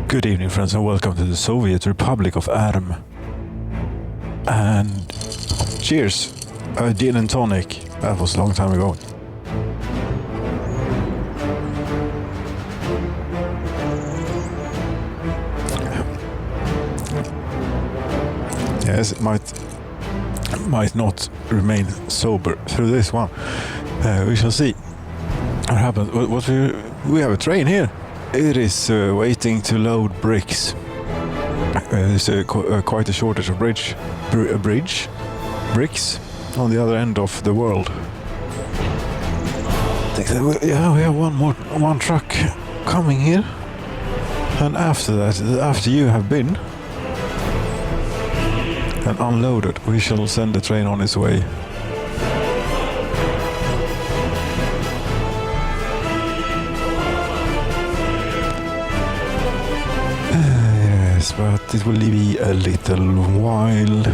Good evening, friends, and welcome to the Soviet Republic of EHRM. And cheers, a gin and tonic. That was a long time ago. Yes, it might not remain sober through this one. We shall see what happens. We have a train here. It is waiting to load bricks. There's quite a shortage of bricks on the other end of the world. I think that we have one truck coming here, and after that, after you have been and unloaded, we shall send the train on its way. But it will be a little while.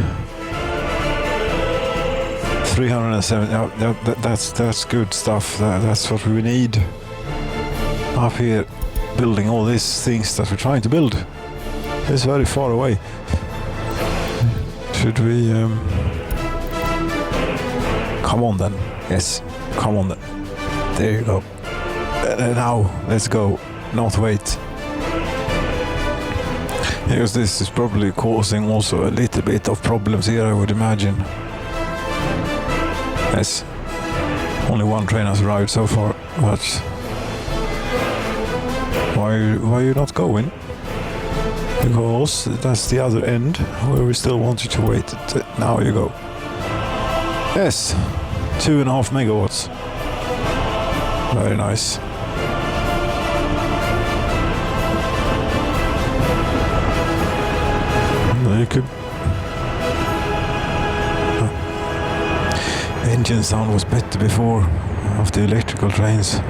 307. That's good stuff. That's what we need up here, building all these things that we're trying to build. It's very far away. Should we? Come on then. Yes, come on then. There you go. Now let's go. Not wait. Because this is probably causing also a little bit of problems here, I would imagine. Yes, only one train has arrived so far, but why are you not going? Because that's the other end where we still want you to wait. Now you go. Yes, 2.5 megawatts. Very nice. You could. Engine sound was better before of the electrical trains.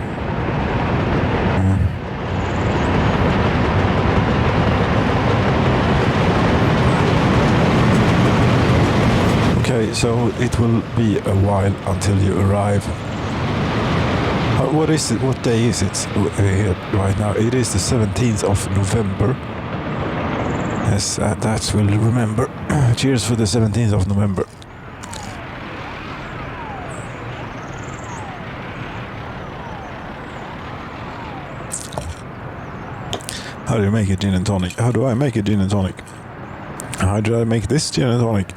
Okay, so it will be a while until you arrive. What is it? What day is it here right now? It is the 17th of November. Yes, that we'll remember. Cheers for the 17th of November. How do you make a gin and tonic? How do I make a gin and tonic? How do I make this gin and tonic?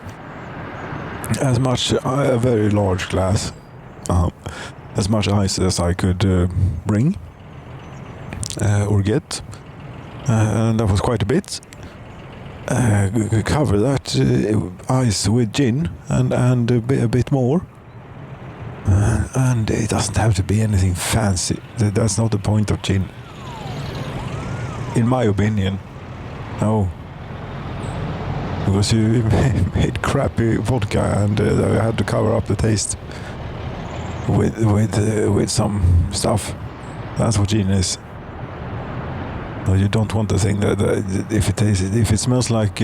As much, a very large glass. As much ice as I could bring or get. And that was quite a bit. Cover that ice with gin and a bit more, and it doesn't have to be anything fancy. That's not the point of gin, in my opinion. No, because you made crappy vodka and I had to cover up the taste with some stuff. That's what gin is. No, you don't want the thing that if it smells like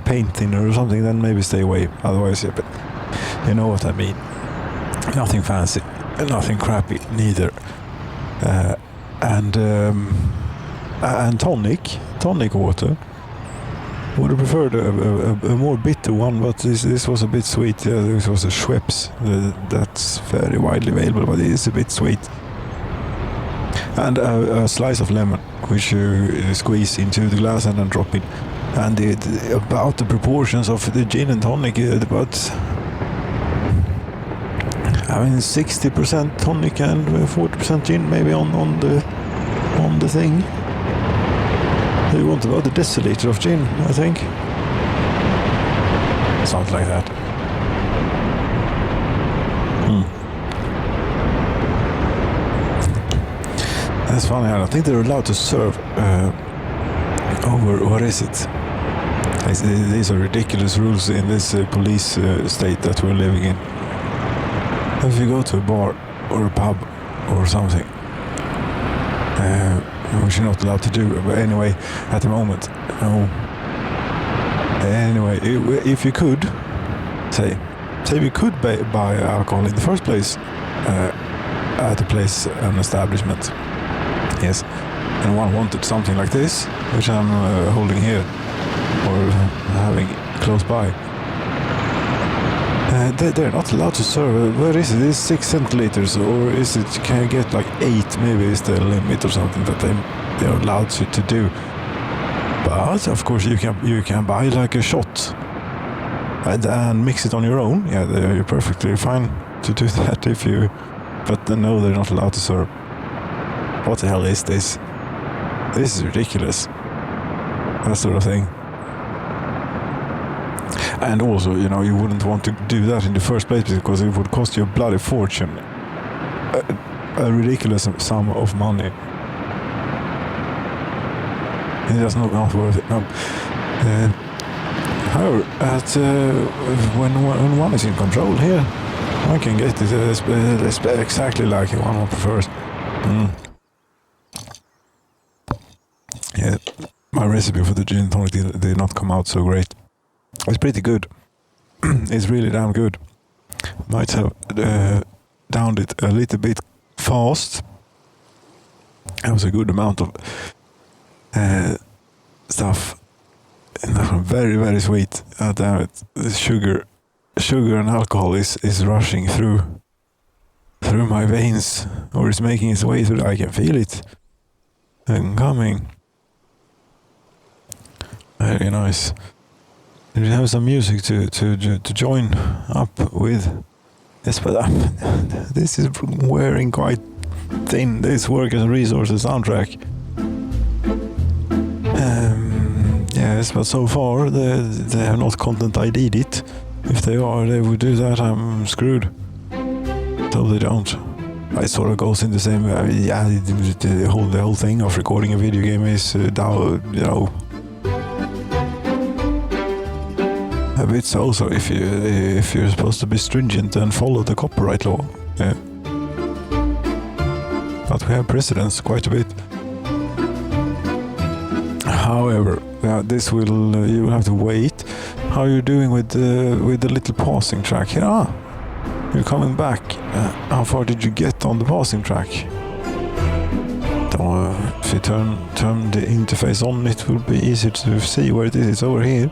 paint thinner or something, then maybe stay away. Otherwise, yeah, but you know what I mean. Nothing fancy, nothing crappy, neither. And tonic water. Would have preferred a more bitter one, but this was a bit sweet. This was a Schweppes. That's very widely available, but it is a bit sweet. And a slice of lemon, which you squeeze into the glass and then drop in. And about the proportions of the gin and tonic, about 60% tonic and 40% gin, maybe on the thing. You want about a deciliter of gin, I think. Sounds like that. That's funny. I don't think they're allowed to serve over. What is it? These are ridiculous rules in this police state that we're living in. If you go to a bar or a pub or something, which you're not allowed to do. But anyway, at the moment, no. Anyway, if you could say we could buy alcohol in the first place at a place, an establishment. Yes, and one wanted something like this, which I'm holding here, or having close by, they're not allowed to serve. Where is it? Is 6 centiliters, or is it? Can you get like 8? Maybe is the limit or something that they're allowed to do. But of course you can buy like a shot and mix it on your own. Yeah, you're perfectly fine to do that if you. But no, they're not allowed to serve. What the hell is this? This is ridiculous. That sort of thing. And also, you know, you wouldn't want to do that in the first place because it would cost you a bloody fortune. A ridiculous sum of money. It's just not worth it. No. However, when one is in control here, one can get it exactly like one prefers. Yeah, my recipe for the gin and tonic did not come out so great. It's pretty good. It's really damn good. Might have downed it a little bit fast. There was a good amount of stuff. Very, very sweet. Damn it. The sugar and alcohol is rushing through my veins, or it's making its way through. I can feel it coming. Very nice. And we have some music to join up with. Yes, but this is wearing quite thin. This Work as a Resources soundtrack. Yes, but so far they have not content ID'd it. If they would do that, I'm screwed. So they don't. It sort of goes in the same. The whole thing of recording a video game is a bit so if you're supposed to be stringent and follow the copyright law. Yeah. But we have precedents quite a bit. However, this will you will have to wait. How are you doing with the little passing track here? You're coming back. How far did you get on the passing track? If you turn the interface on, it will be easier to see where it is. It's over here.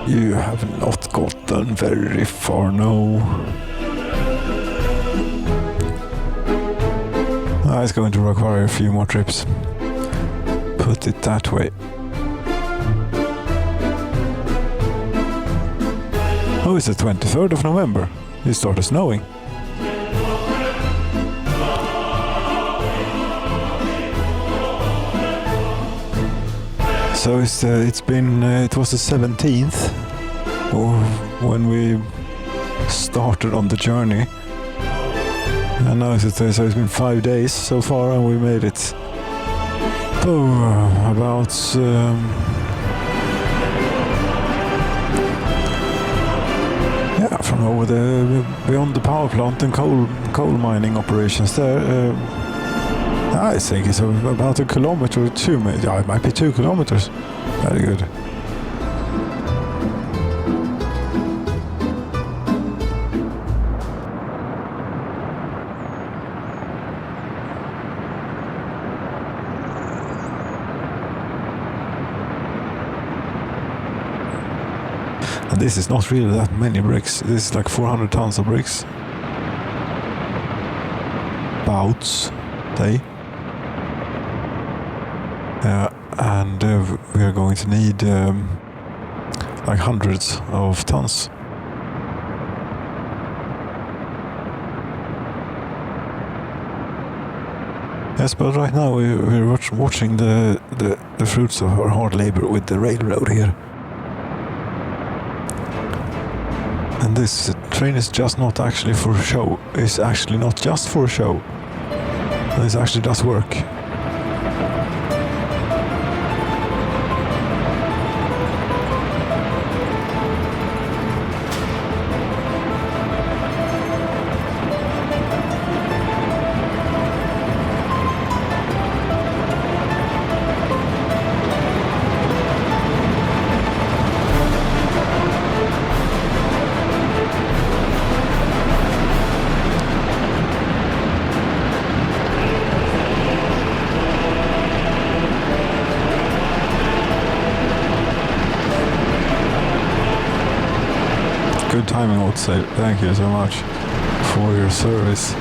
You have not gotten very far, no. It's going to require a few more trips. Put it that way. Oh, it's the 23rd of November. It started snowing. So it was the 17th when we started on the journey, and now it's been 5 days so far, and we made it about from over beyond the power plant and coal mining operations there. I think it's about 1 kilometer or 2. It might be 2 kilometers. Very good. And this is not really that many bricks. This is like 400 tons of bricks. Bouts, say. And we are going to need like hundreds of tons. Yes, but right now we're watching the fruits of our hard labor with the railroad here. And this train is just not actually for show. It's actually not just for show. This actually does work. good timing, I would say. Thank you so much for your service.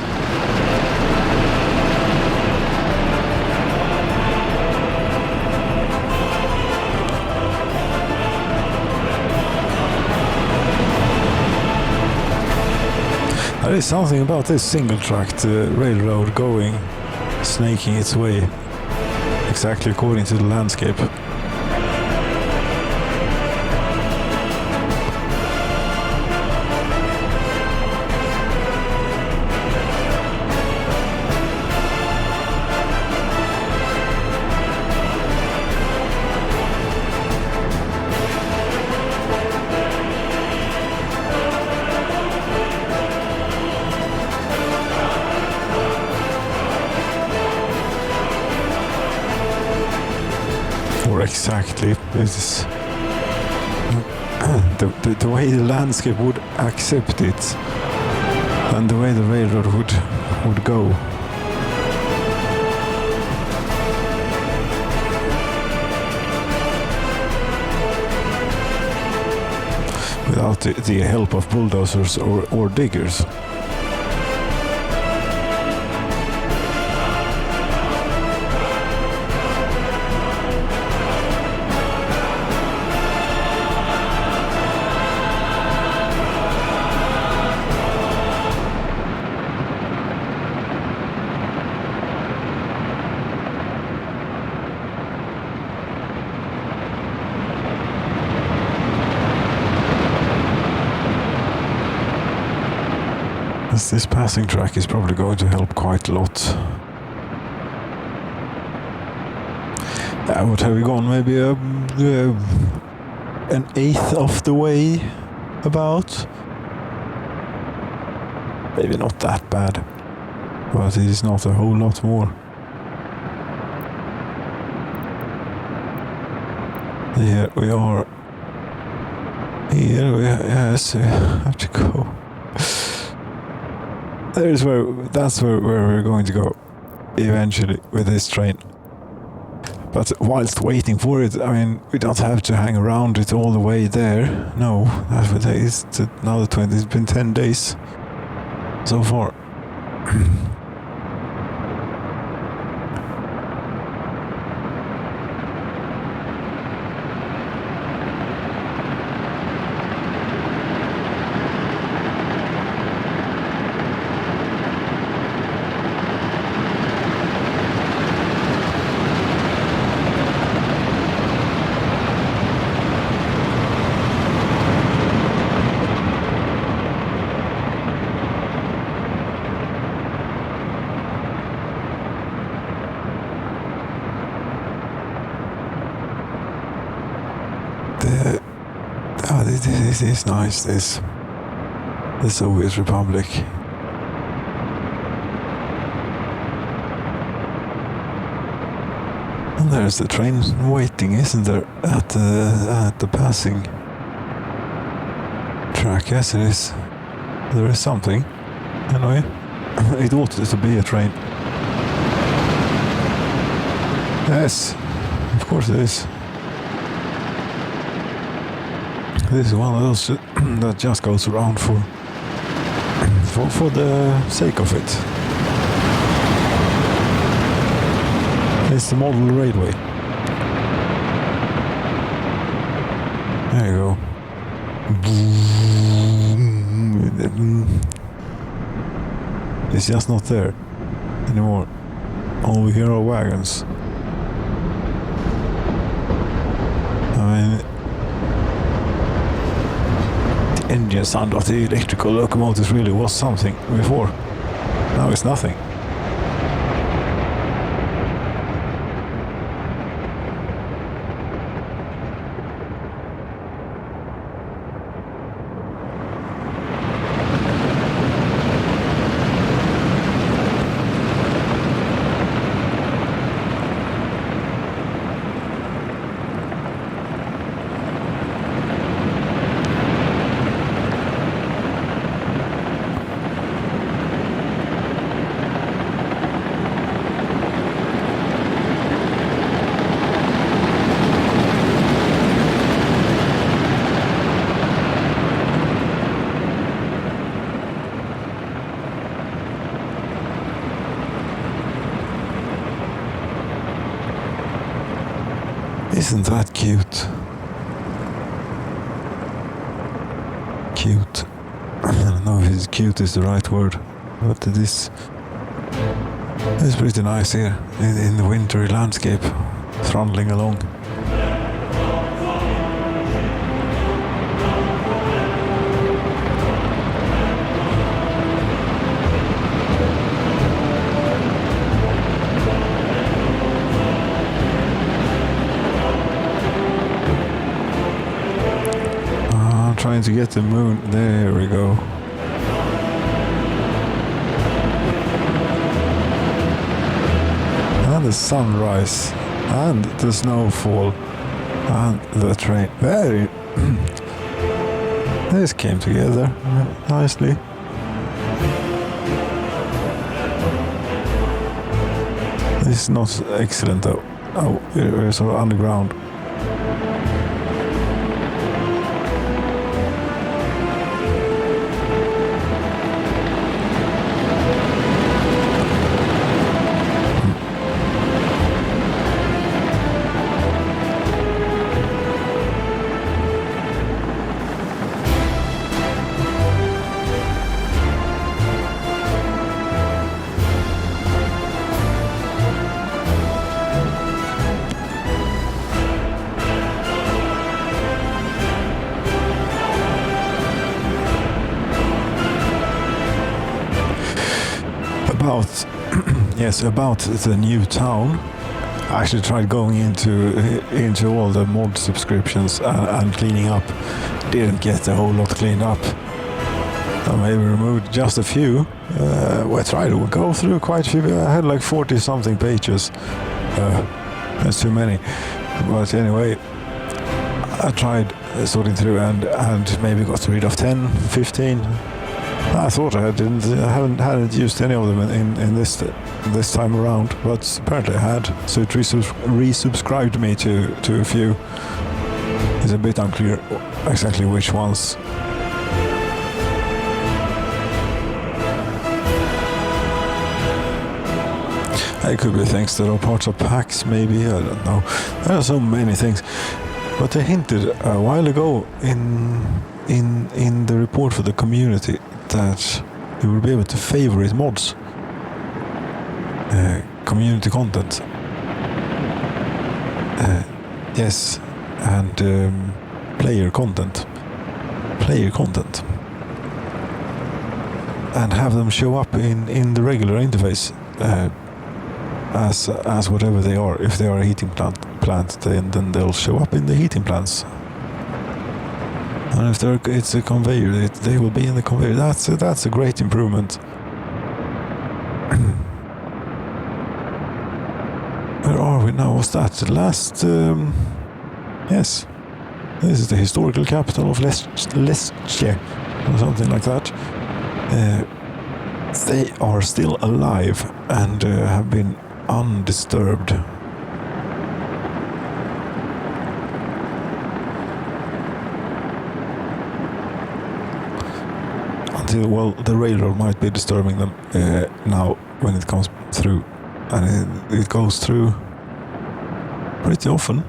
There is something about this single-tracked railroad going, snaking its way exactly according to the landscape. Exactly, this is the way the landscape would accept it, and the way the railroad would go. Without the help of bulldozers or diggers. This passing track is probably going to help quite a lot. What have we gone? Maybe an eighth of the way, about. Maybe not that bad, but it is not a whole lot more. Here we are. Yes, we have to go. That's where we're going to go eventually with this train. But whilst waiting for it, I mean, we don't have to hang around it all the way there. No, that would take another 20. It's been 10 days so far. This is nice, this Soviet Republic. And there's the train waiting, isn't there, at the passing track? Yes, it is. There is something. Anyway, it ought to be a train. Yes, of course it is. This is one of those that just goes around for the sake of it. It's the model railway. There you go. It's just not there anymore. All we hear are wagons. I mean, engine sound of the electrical locomotives really was something before. Now it's nothing. Isn't that cute? Cute. I don't know if it's cute is the right word, but it is. It's pretty nice here in the wintry landscape, trundling along. I'm trying to get the moon. There we go. And the sunrise, and the snowfall, and the train. Very. This came together nicely. This is not excellent though. Oh, we're sort of underground. About the new town. I actually tried going into all the mod subscriptions and cleaning up. Didn't get a whole lot cleaned up. I maybe removed just a few. I tried to go through quite a few. I had like 40 something pages. That's too many. But anyway, I tried sorting through and maybe got rid of 10, 15. I thought I hadn't used any of them in this time around, but apparently I had. So it resubscribed me to a few. It's a bit unclear exactly which ones. It could be things that are parts of packs, maybe, I don't know. There are so many things. But they hinted a while ago in the report for the community that you will be able to favorite mods, community content, yes, and player content, and have them show up in the regular interface as whatever they are. If they are a heating plant, then they'll show up in the heating plants. And if it's a conveyor, they will be in the conveyor. That's a great improvement. Where are we now? What's that? The last... yes. This is the historical capital of Lesce, or something like that. They are still alive and have been undisturbed. Well, the railroad might be disturbing them now when it comes through, and it goes through pretty often.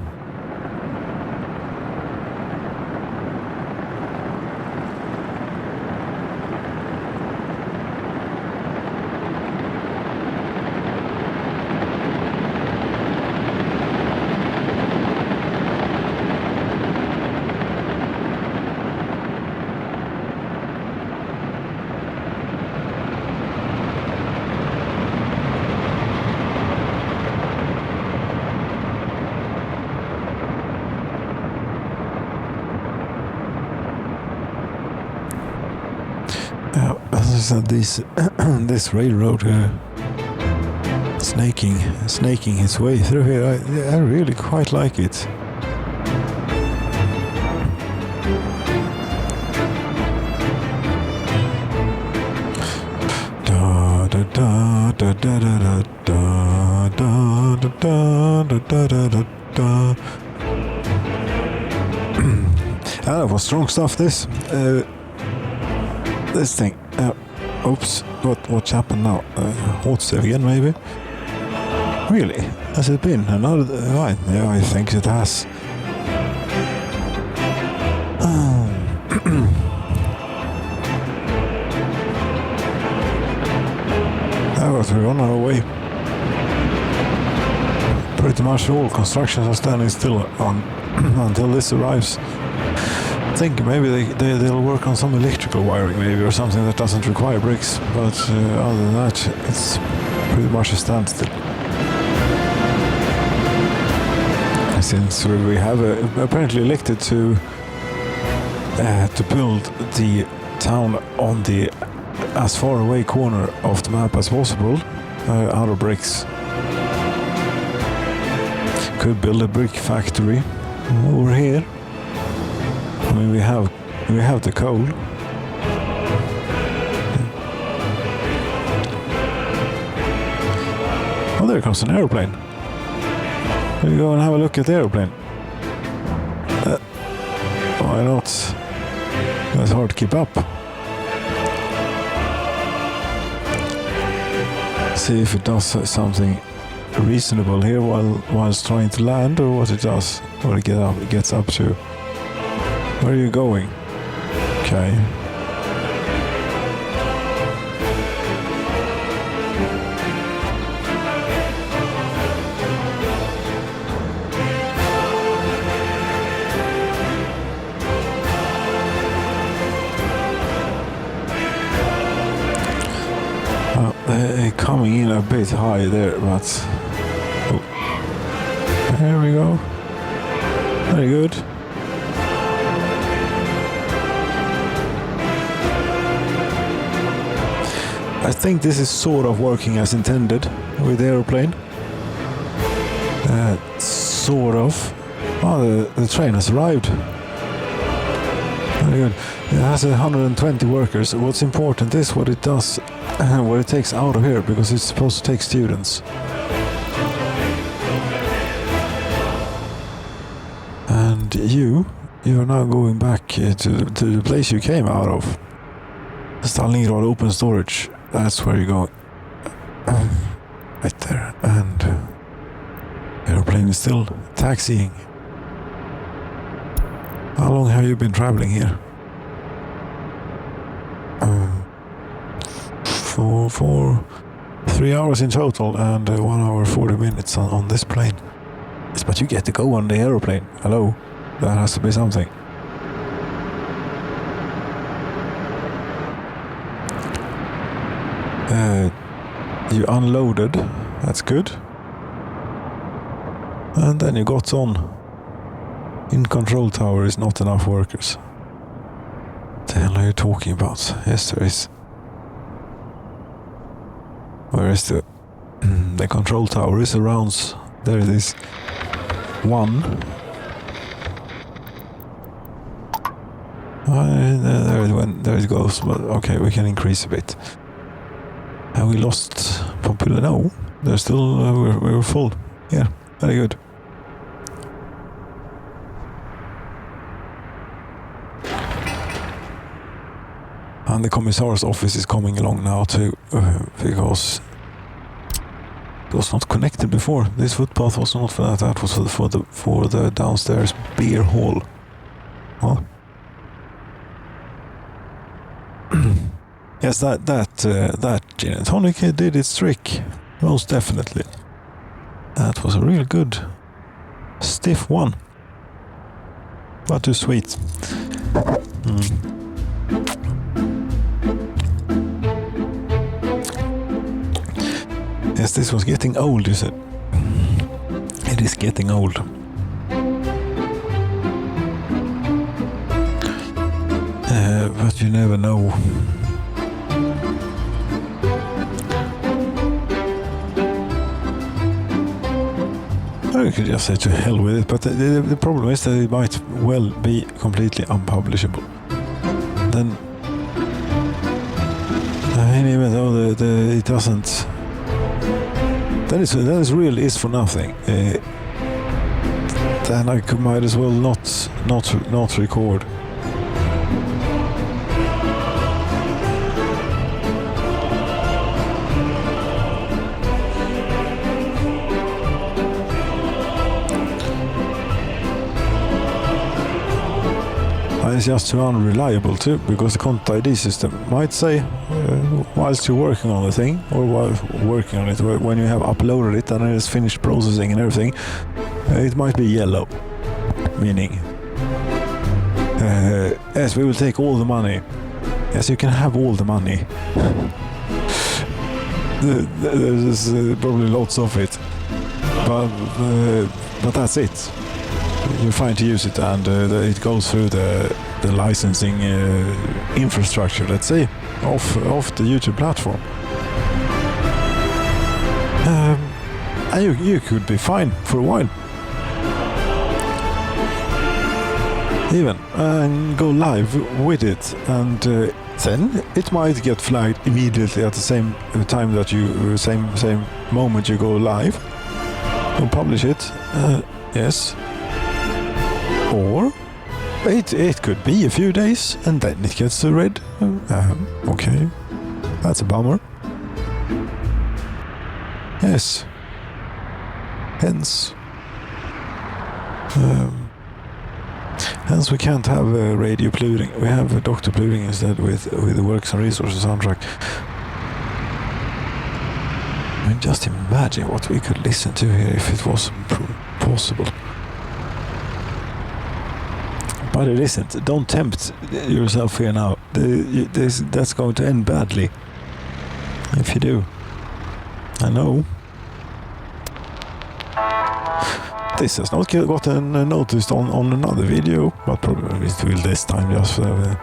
As I said, this railroad snaking its way through here, I really quite like it. Da da da da da da da da da da da da da. That was strong stuff. This thing. Oops, what happened now? Hot save again, maybe? Really? Has it been another? Right? Yeah, I think it has. We're on our way. Pretty much all constructions are standing still until this arrives. I think maybe they'll work on some electrical wiring maybe, or something that doesn't require bricks, but other than that it's pretty much a standstill. Since we have apparently elected to build the town on the as far away corner of the map as possible out of bricks. Could build a brick factory over here. I mean, we have the coal. Oh, there comes an airplane. Let me go and have a look at the airplane. Why not? It's hard to keep up. See if it does something reasonable here whilst trying to land, or what it does, what it gets up to. Where are you going? Okay. Coming in a bit high there, but there we go. Very good. I think this is sort of working as intended with the airplane. Sort of. Oh, the train has arrived. Very good. It has 120 workers. What's important is what it does, what it takes out of here, because it's supposed to take students. And you are now going back to the place you came out of. Stalingrad open storage. That's where you're going. Right there. And the airplane is still taxiing. How long have you been traveling here? For 3 hours in total, and 1 hour 40 minutes on this plane. Yes, but you get to go on the aeroplane. Hello, that has to be something. You unloaded, that's good. And then you got on. In control tower is not enough workers. What the hell are you talking about? Yes, there is. Where is the control tower? Is around. There it is. 1. There it goes. But okay, we can increase a bit. And we lost popular. No, they're still. We're full. Yeah, very good. And the commissar's office is coming along now too, because it was not connected before. This footpath was not for that. That was for the downstairs beer hall. Huh? Yes, that gin and tonic did its trick, most definitely. That was a real good stiff one, but too sweet. Yes, this was getting old, you said. It is getting old. But you never know. I could just say to hell with it, but the problem is that it might well be completely unpublishable. Then, I mean, even though it doesn't. That is really is for nothing. Then I might as well not record. it's just too unreliable too, because the content ID system might say whilst you're working on the thing, or while working on it, when you have uploaded it and it's finished processing and everything, it might be yellow, meaning yes, we will take all the money. Yes, you can have all the money. There's probably lots of it, but that's it. You're fine to use it, and it goes through the licensing infrastructure, let's say, of the YouTube platform. And you could be fine for a while. Even and go live with it, and then it might get flagged immediately at the same time that you same moment you go live and publish it. Yes. Or it could be a few days and then it gets red. Okay, that's a bummer. Yes. Hence we can't have radio polluting. We have Dr. Polluting instead with the Works and Resources soundtrack. I mean, just imagine what we could listen to here if it was possible. But it isn't. Don't tempt yourself here now. That's going to end badly. If you do. I know. This has not gotten noticed on another video, but probably it will this time. Just I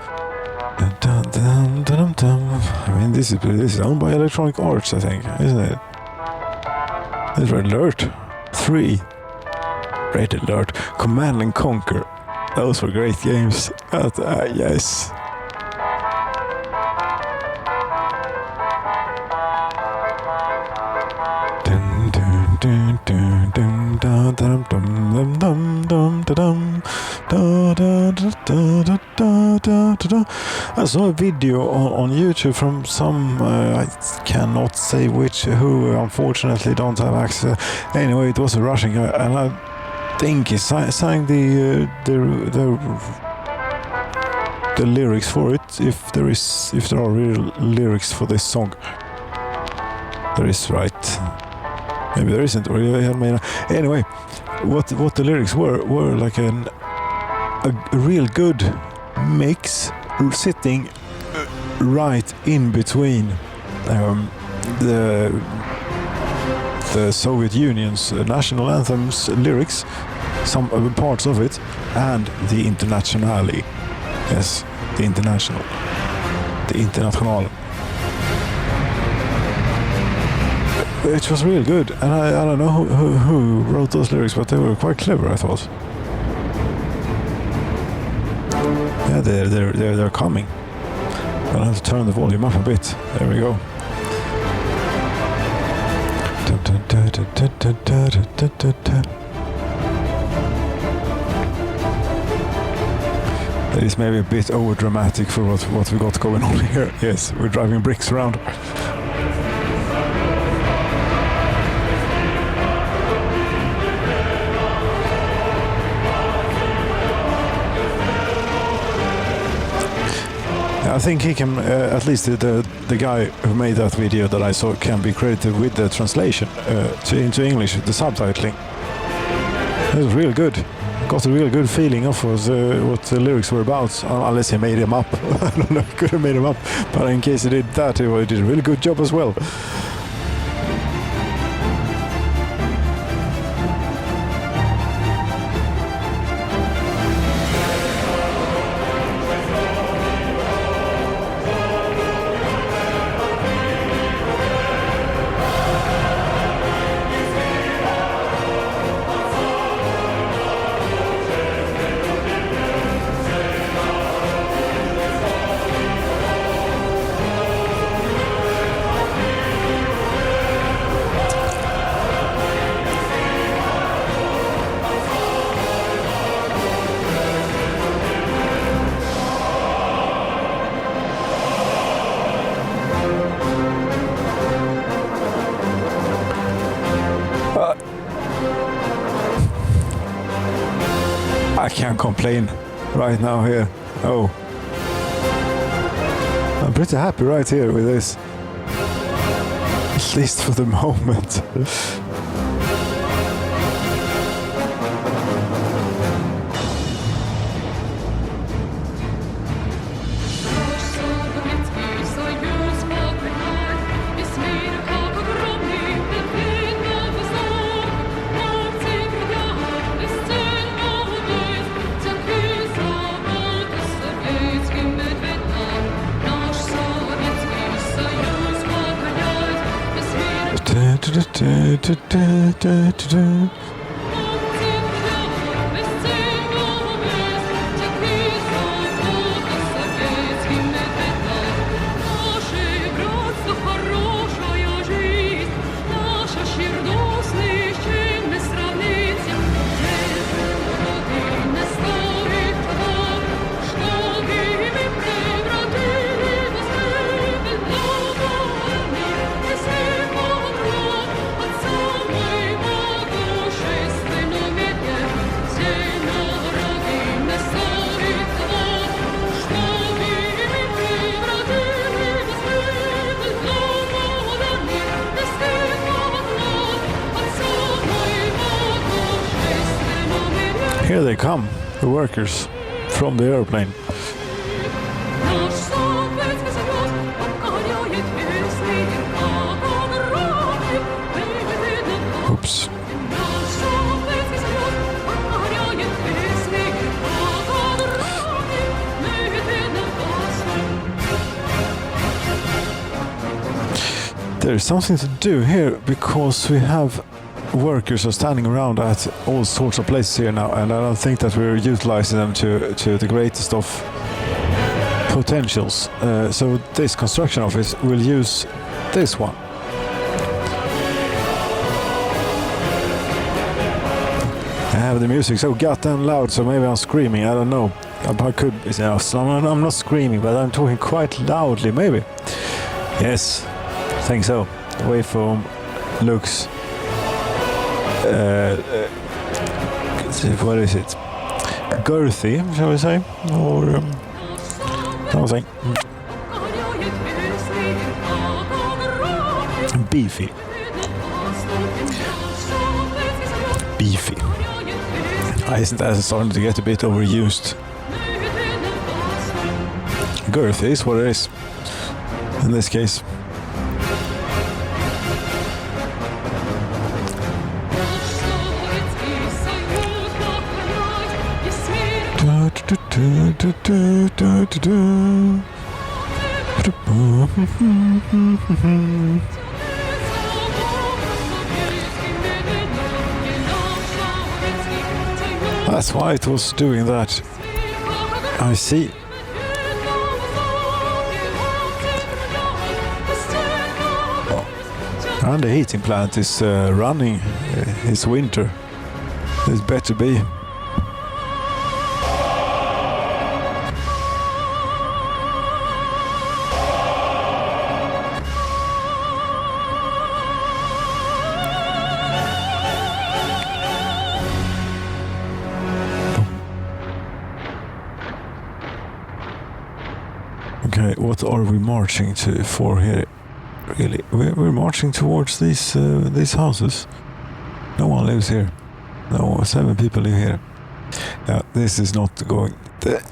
mean, this is owned by Electronic Arts, I think, isn't it? It's Red Alert 3, Red Alert, Command and Conquer. Those were great games. Yes. I saw a video on YouTube from some, I cannot say who unfortunately don't have access. Anyway, it was a Russian guy, and I think he sang the lyrics for it, if there are real lyrics for this song. There is, right? Maybe there isn't, or I had made. Anyway, what the lyrics were like a real good mix, sitting right in between the Soviet Union's national anthem's lyrics, some parts of it, and the Internationale. Yes, the International. The International. It was real good, and I don't know who wrote those lyrics, but they were quite clever, I thought. Yeah, they're coming. I'll have to turn the volume up a bit. There we go. It is maybe a bit over dramatic for what we got going on here. Yes, we're driving bricks around. I think he can, at least the guy who made that video that I saw, can be credited with the translation into English, the subtitling. It was real good. Got a real good feeling of what the lyrics were about, unless he made them up. I don't know, he could have made them up, but in case he did that, he did a really good job as well. I can't complain right now here. Oh. I'm pretty happy right here with this. At least for the moment. Here they come, the workers from the airplane. Oops. There's something to do here because we have workers are standing around at all sorts of places here now, and I don't think that we're utilizing them to the greatest of potentials. So this construction office will use this one. I have the music so goddamn loud, so maybe I'm screaming, I don't know. I could, I'm not screaming, but I'm talking quite loudly, maybe. Yes, I think so. The waveform looks what is it? Girthy, shall we say? Or something. Beefy. Beefy. Isn't that starting to get a bit overused? Girthy is what it is in this case. That's why it was doing that. I see. And the heating plant is running. It's winter. It's better be. Okay, what are we marching for here? Really, we're marching towards these houses. No one lives here. No, 7 people live here. Yeah, this is not going. This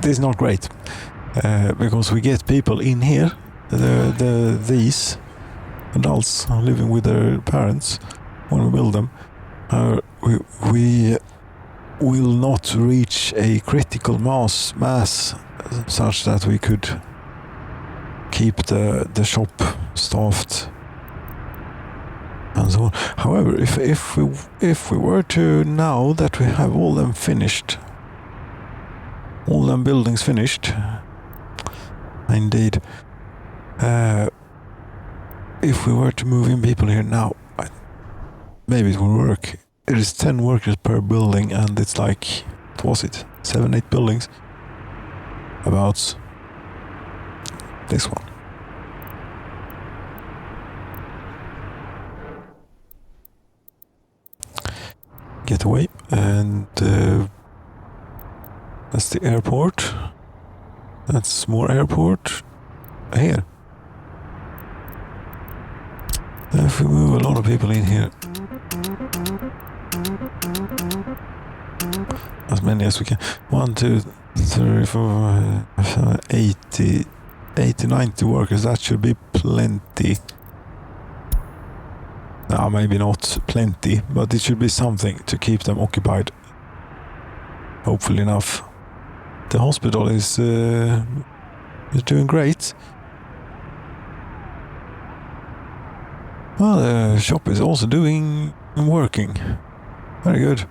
is not great because we get people in here. These adults are living with their parents when we build them. We will not reach a critical mass such that we could keep the shop staffed and so on. However, if we were to, now that we have all them buildings finished, indeed, if we were to move in people here now, maybe it will work. It is 10 workers per building, and it's like, what was it, 7-8 buildings? About this one. Get away, and that's the airport. That's more airport. Here. If we move a lot of people in here. As many as we can. 1, 2, 3, 4, 5, 80, 90 workers. That should be plenty. No, maybe not plenty, but it should be something to keep them occupied. Hopefully enough. The hospital is doing great. Well, the shop is also working. Very good.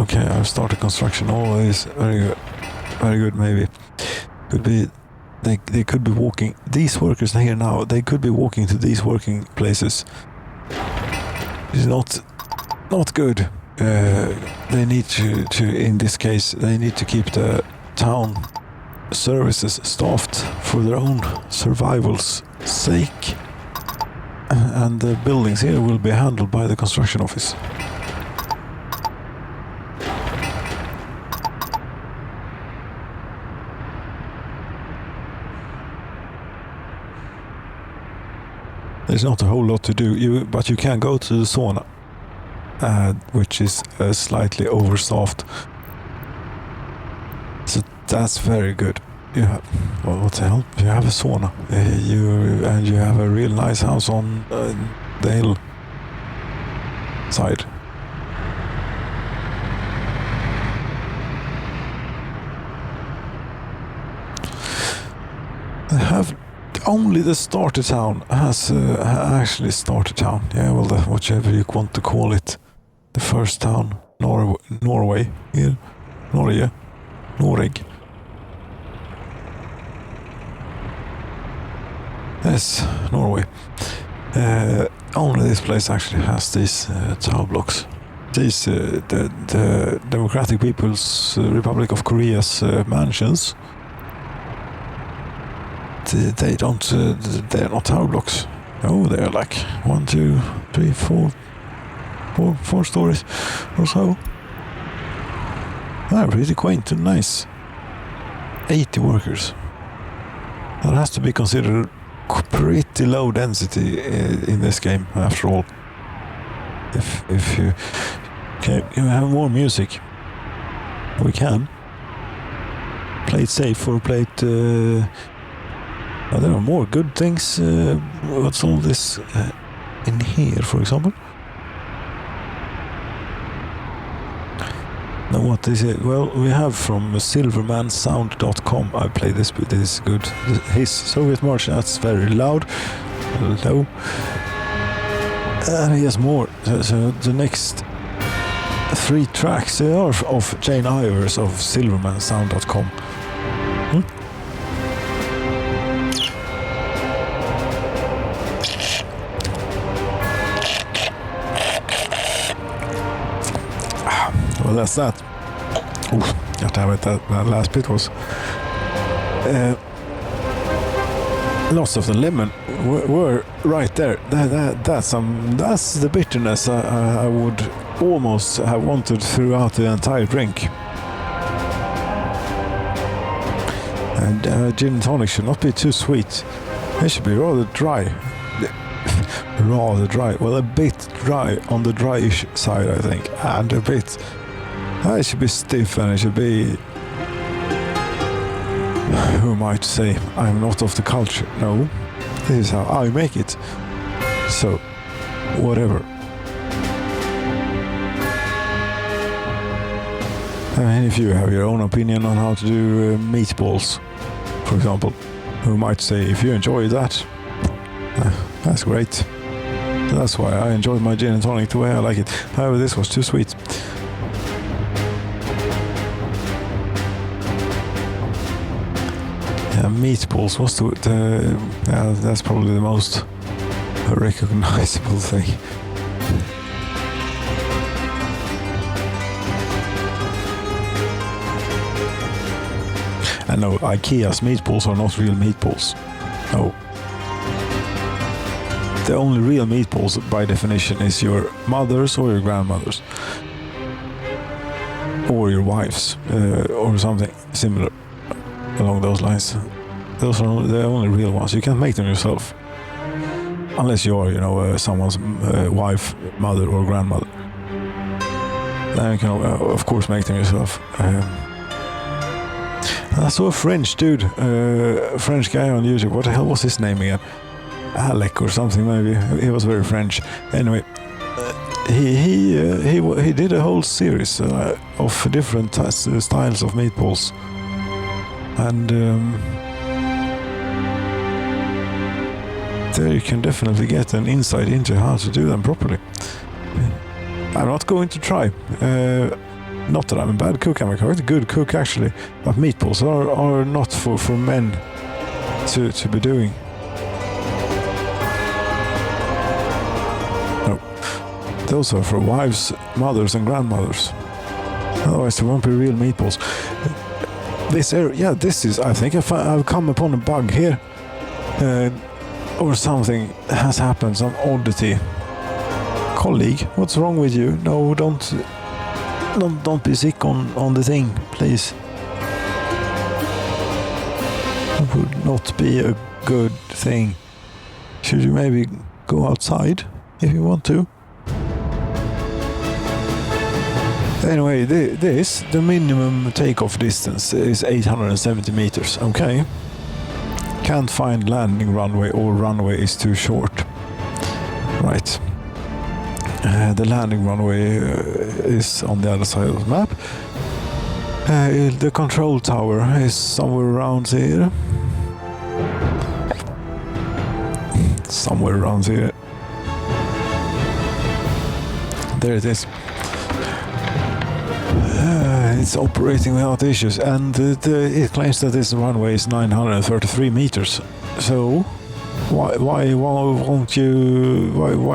Okay, I've started construction. All this very good. Very good, maybe. Could be they could be walking. These workers here now, they could be walking to these working places. It's not good. They need to in this case they need to keep the town services staffed for their own survival's sake. And the buildings here will be handled by the construction office. There's not a whole lot to do, but you can go to the sauna, which is slightly overstaffed. So that's very good. You have, well, what the hell? You have a sauna. You have a real nice house on the hill side. I have. Only the starter town has actually starter town. Yeah, well, whichever you want to call it. The first town, Norway, here, Norge. Yes, Norway. Only this place actually has these tower blocks. These the Democratic People's Republic of Korea's mansions. They're not tower blocks. No, they're like 1, 2, 3, 4 stories or so. They're pretty quaint and nice. 80 workers. That has to be considered pretty low density in this game, after all. If you can have more music, we can play it safe or play it. There are more good things. What's all this in here, for example? Now what is it? Well, we have from silvermansound.com. I play this, but this is good. His Soviet March, that's very loud. Low. And he has more. So the next 3 tracks are of Jane Ivers of silvermansound.com. Well, that's that. Oof, damn it, that last bit was... lots of the lemon were right there. That's the bitterness I would almost have wanted throughout the entire drink. And gin and tonic should not be too sweet. It should be rather dry. Rather dry. Well, a bit dry on the dryish side, I think. And a bit... it should be stiff, and it should be... Who might say I'm not of the culture? No, this is how I make it. So, whatever. I mean, if you have your own opinion on how to do meatballs, for example, who might say if you enjoy that, that's great. That's why I enjoyed my gin and tonic the way I like it. However, this was too sweet. Meatballs was that's probably the most recognizable thing. And no, IKEA's meatballs are not real meatballs. No. the only real meatballs by definition is your mother's or your grandmother's. Or your wife's, or something similar along those lines. Those are the only real ones. You can't make them yourself. Unless you are, someone's wife, mother or grandmother. Then you can, of course, make them yourself. I saw a French dude, a French guy on YouTube. What the hell was his name again? Alec or something, maybe. He was very French. Anyway, he did a whole series of different styles of meatballs, and there you can definitely get an insight into how to do them properly. I'm not going to try. Not that I'm a bad cook, I'm a quite good cook actually, but meatballs are not for men to be doing. No, those are for wives, mothers and grandmothers. Otherwise there won't be real meatballs. This area, yeah, this is, I think I've come upon a bug here. Or something has happened, some oddity. Colleague, what's wrong with you? No, don't be sick on the thing, please. That would not be a good thing. Should you maybe go outside if you want to? Anyway, the minimum takeoff distance is 870 meters, okay? Can't find landing runway or runway is too short. Right. The landing runway is on the other side of the map. The control tower is somewhere around here. Somewhere around here. There it is. It's operating without issues, and it claims that this runway is 933 meters. So, why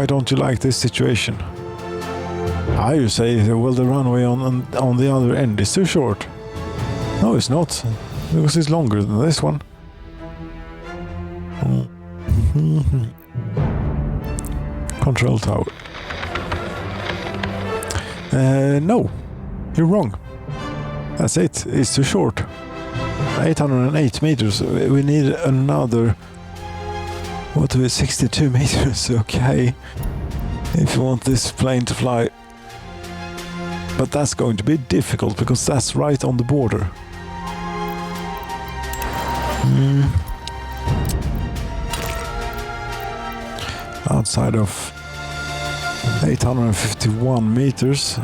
don't you like this situation? I say, well, the runway on the other end is too short. No, it's not, because it's longer than this one. Control tower. No, you're wrong. That's it. It's too short. 808 meters. We need another. What do we? 62 meters. Okay. If you want this plane to fly. But that's going to be difficult because that's right on the border. Outside of 851 meters.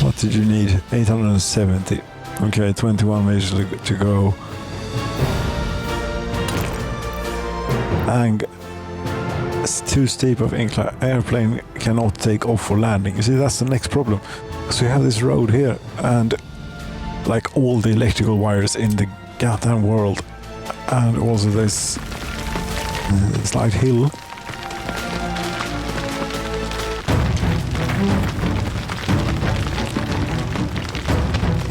What did you need? 870. Okay, 21 meters to go. And it's too steep of incline. Airplane cannot take off for landing. You see, that's the next problem. So we have this road here, and like all the electrical wires in the goddamn world, and also this slight hill.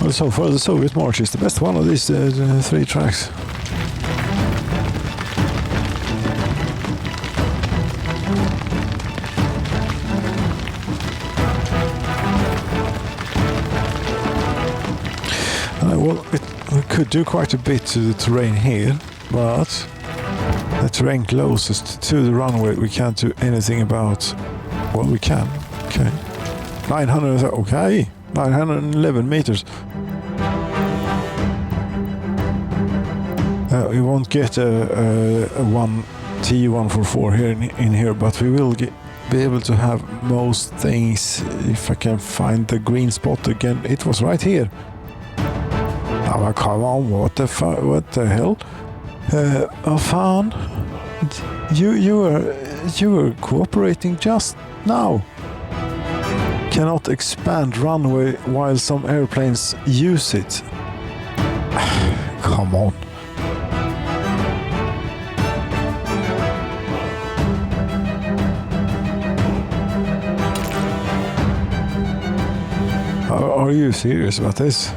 Well, so far the Soviet March is the best one of these three tracks. Well, we could do quite a bit to the terrain here, but the terrain closest to the runway we can't do anything about. Well, we can. Okay. 900, okay. 911 meters. We won't get a one T144 here in here, but we will be able to have most things if I can find the green spot again. It was right here. Oh, come on, what the hell? Oh, fan. You were cooperating just now. Cannot expand runway while some airplanes use it. Come on. Are you serious about this?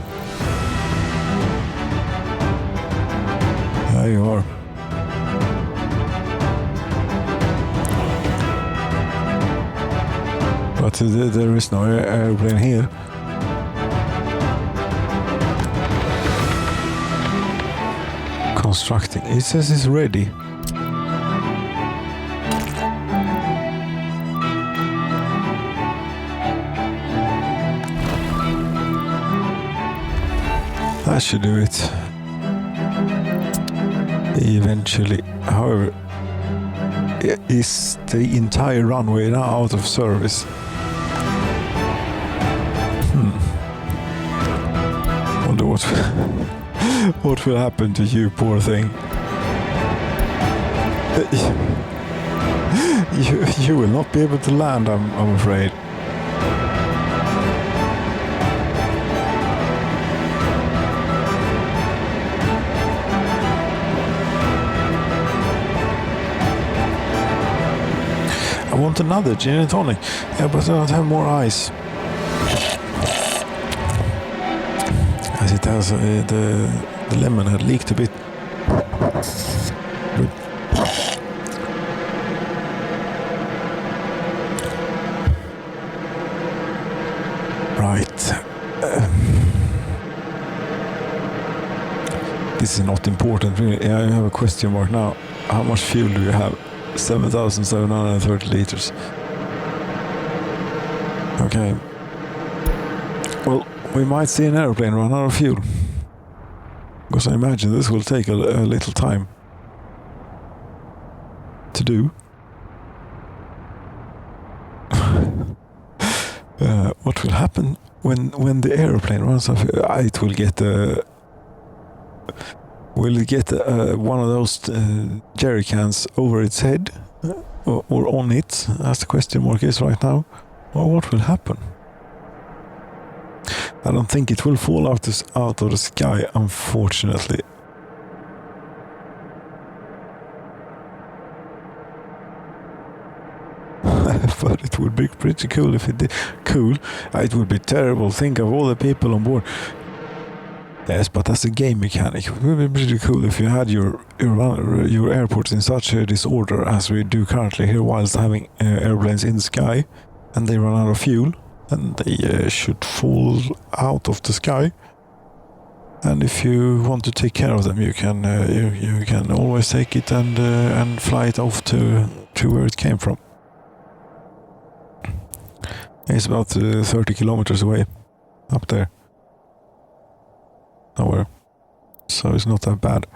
There you are. But there is no airplane here. Constructing. It says it's ready. That should do it. Eventually. However, is the entire runway now out of service? Wonder what will happen to you, poor thing. You will not be able to land, I'm afraid. I want another gin and tonic. Yeah, but I don't have more ice. As it has, the lemon had leaked a bit. Right. This is not important, really. I have a question mark now. How much fuel do you have? 7,730 liters. Okay. Well, we might see an airplane run out of fuel. Because I imagine this will take a little time to do. What will happen when the airplane runs out of fuel? It will get will it get one of those jerry cans over its head or on it, as the question mark is right now? Or what will happen? I don't think it will fall out of the sky, unfortunately. But it would be pretty cool if it did. Cool? It would be terrible. Think of all the people on board. Yes, but as a game mechanic, it would be pretty cool if you had your airports in such a disorder as we do currently here, whilst having airplanes in the sky, and they run out of fuel, and they should fall out of the sky. And if you want to take care of them, you can always take it and fly it off to where it came from. It's about 30 kilometers away, up there. Nowhere. So it's not that bad.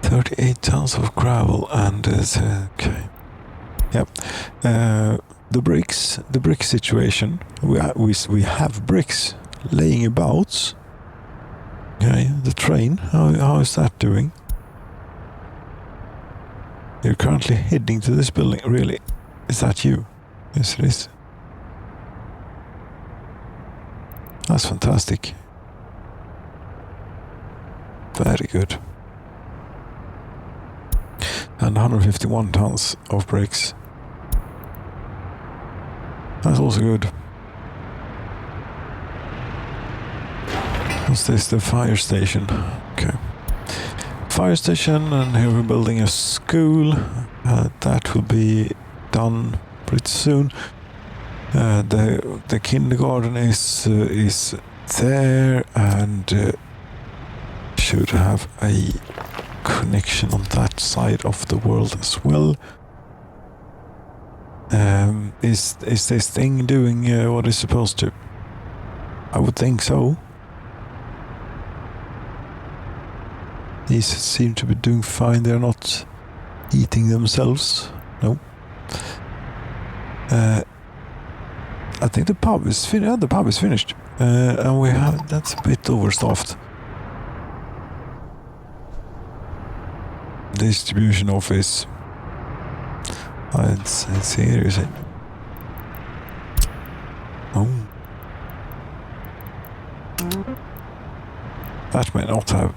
$38 tons of gravel and okay. Yep. The brick situation. We have bricks laying about. Okay, the train. How is that doing? You're currently heading to this building, really? Is that you? Yes, it is. That's fantastic. Very good. And 151 tons of bricks. That's also good. What's this? The fire station. Okay. Fire station, and here we're building a school. That will be done pretty soon. The kindergarten is there, and should have a connection on that side of the world as well. Is this thing doing what it's supposed to? I would think so. These seem to be doing fine. They're not eating themselves. No. I think the pub is finished. Yeah, the pub is finished. And we have, that's a bit overstaffed. Distribution office. It's here, is it? Oh. That may not have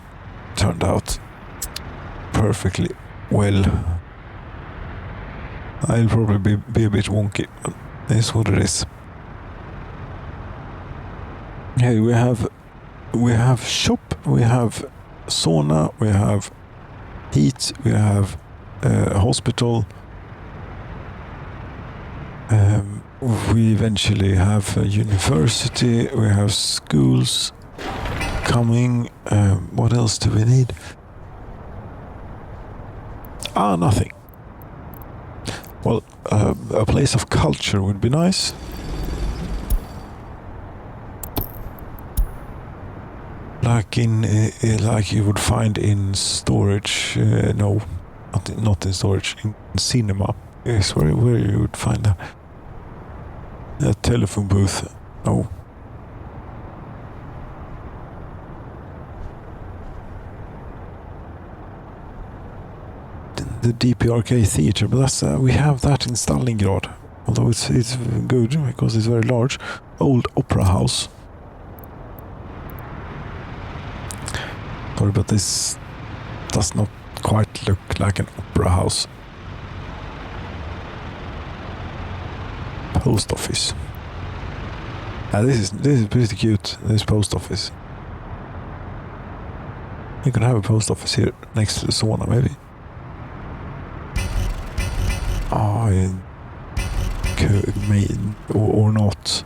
turned out perfectly well. I'll probably be a bit wonky, but it's what it is. Okay, we have we have shop, we have sauna, we have heat, we have hospital. We eventually have a university, we have schools coming. What else do we need? Nothing. Well, a place of culture would be nice. Like like you would find in storage. No, not in storage. In cinema. Yes, where you would find a telephone booth. No. The DPRK theater, but that's we have that in Stalingrad. Although it's good because it's very large. Old opera house. Sorry, but this does not quite look like an opera house. Post office. This is pretty cute. This post office. You can have a post office here next to the sauna, maybe. Or not.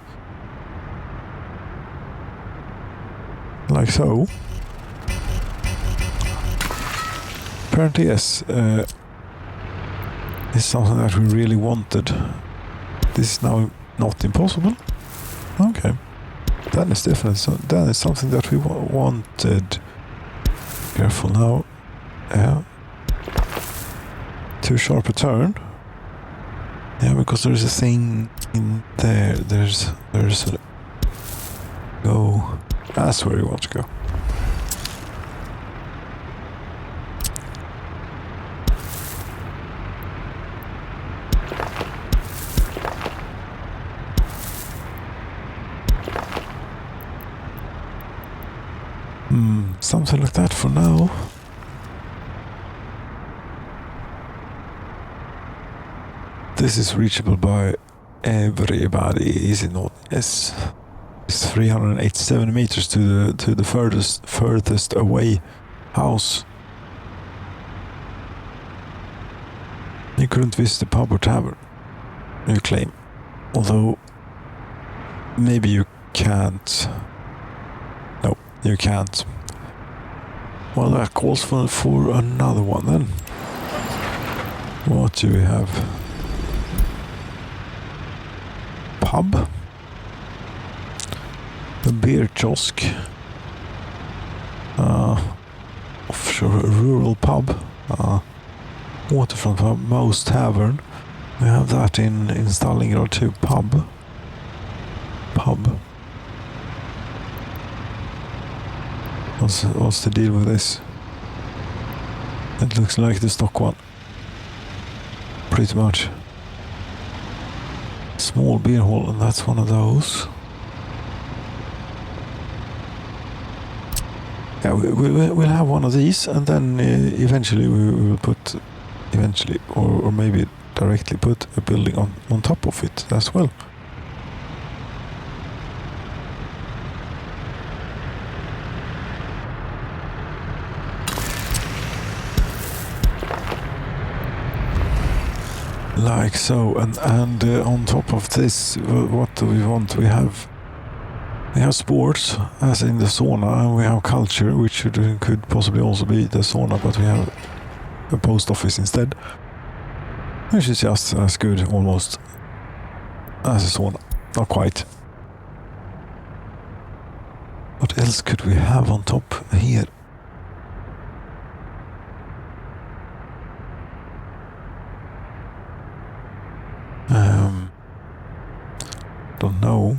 Like so. Apparently, yes. This is something that we really wanted. This is now not impossible. Okay. That is definitely that is something that we wanted. Careful now. Yeah. Too sharp a turn. Yeah, because there's a thing in there. There's a go. That's where you want to go. Something like that for now. This is reachable by everybody, is it not? Yes. It's 387 meters to the furthest away house. You couldn't visit the pub or tavern, you claim. Although maybe you can't. No, you can't. Well, that calls for another one then. What do we have? Pub? A beer kiosk. Offshore rural pub. Waterfront pub. Mouse Tavern. We have that in Stalingrad too. Pub. What's the deal with this? It looks like the stock one. Pretty much. Small beer hall, and that's one of those. Yeah, we'll have one of these, and then eventually we will put, or maybe directly put a building on top of it as well. Like so, and on top of this, what do we want? We have sports, as in the sauna, and we have culture, which could possibly also be the sauna, but we have a post office instead, which is just as good, almost, as a sauna. Not quite. What else could we have on top here? Don't know.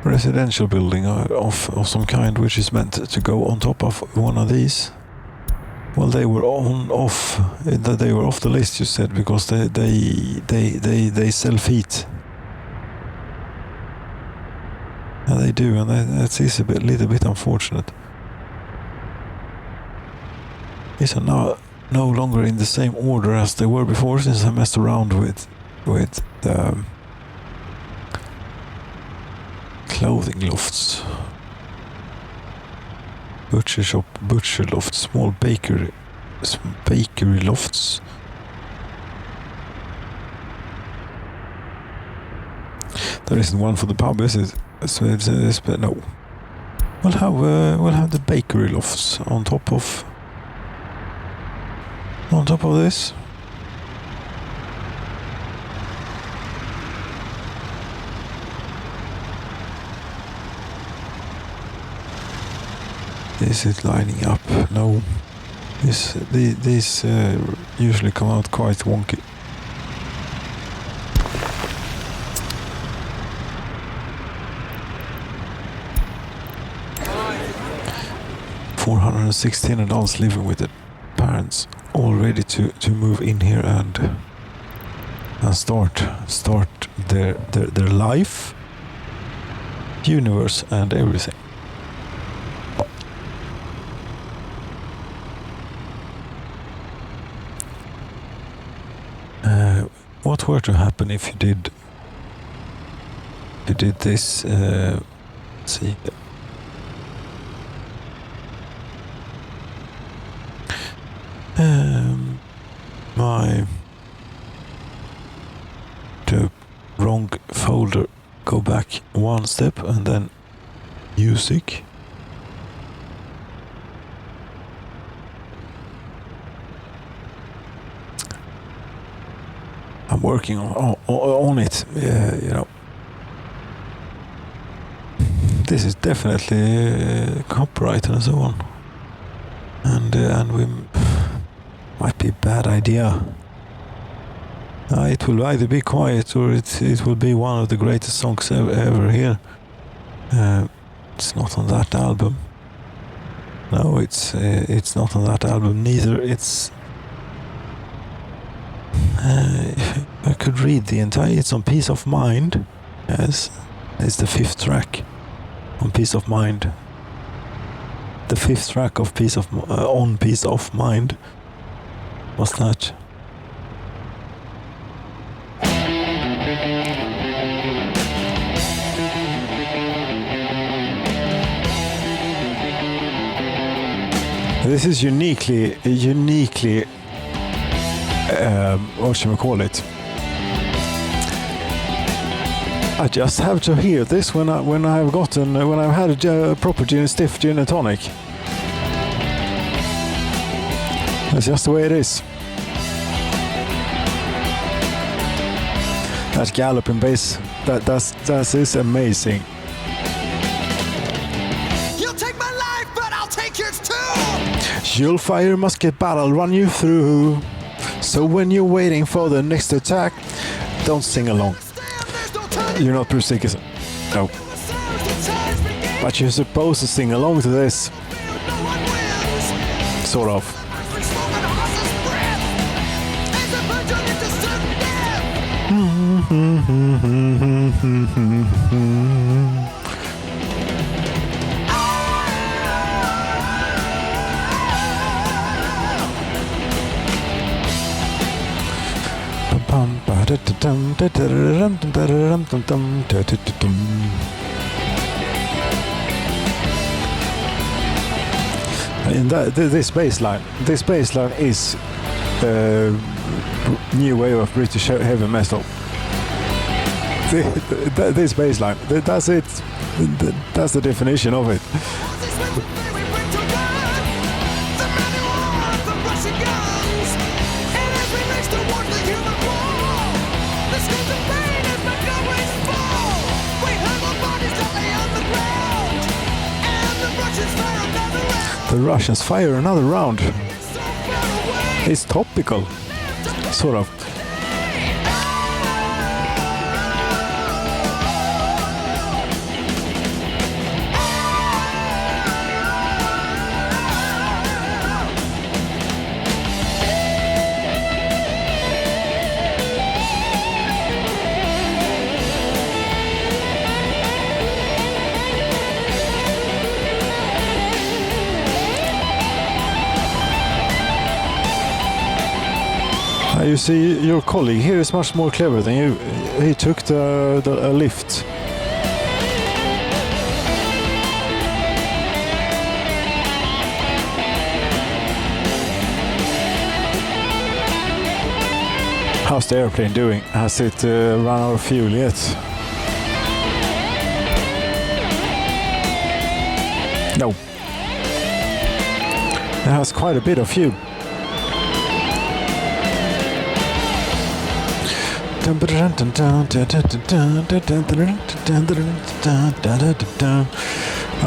Residential building of some kind, which is meant to go on top of one of these. Well, they were off the list, you said, because they self-heat. And they do, and that is a little bit unfortunate. These are now no longer in the same order as they were before, since I messed around with Clothing lofts. Butcher shop, butcher loft, small bakery lofts. There isn't one for the pub, is it? But no. We'll have the bakery lofts on top of this. Is it lining up? No. These usually come out quite wonky. $416 adults living with their parents, all ready to move in here and start their life, universe, and everything. What were to happen if you did this? Let's see. The wrong folder. Go back one step and then music. I'm working on it. You know, this is definitely copyright and so on, and we might be a bad idea. It will either be quiet or it will be one of the greatest songs ever here. It's not on that album. No, it's not on that album neither. It's I could read the entire. It's on Peace of Mind. Yes, it's the 5th track on Peace of Mind. The 5th track of on Peace of Mind. What's that? This is uniquely what should we call it? I just have to hear this when I've had a proper stiff gin and tonic. That's just the way it is. That galloping bass, that is amazing. You'll take my life, but I'll take yours too. You'll fire musket, but I'll run you through. So when you're waiting for the next attack, don't sing along. You're not Bruce Dickinson. No. But you're supposed to sing along to this. Sort of. And this bass line is new wave of British heavy metal. This bass line, that's it. That's the definition of it. The Russians fire another round. It's topical, sort of. You see, your colleague here is much more clever than you. He took the lift. how's the airplane doing? Has it run out of fuel yet? No. It has quite a bit of fuel. I'm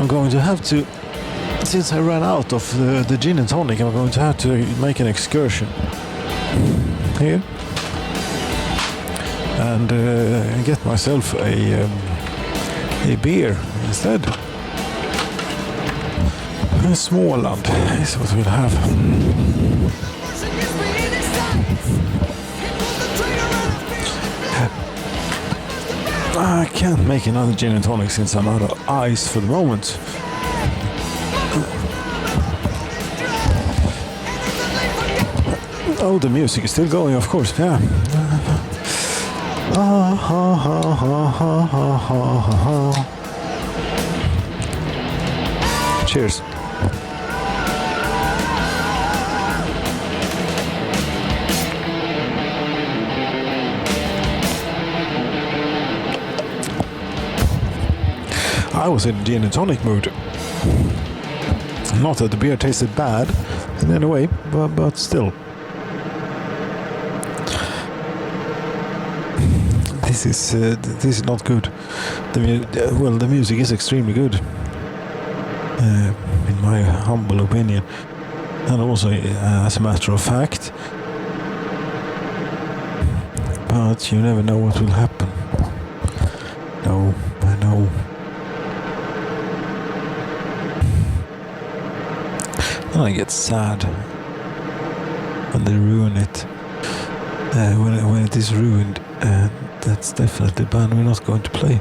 going to have to, since I ran out of the gin and tonic, I'm going to have to make an excursion here and get myself a beer instead. Småland is what we'll have. I can't make another gin and tonic since I'm out of ice for the moment. Oh, the music is still going, of course, yeah. Cheers. I was in gin and tonic mood. Not that the beer tasted bad in any way, but still. This is not good. The music is extremely good, in my humble opinion, and also as a matter of fact. But you never know what will happen. No, I know. And I get sad when they ruin it. When it is ruined, that's definitely a band we're not going to play.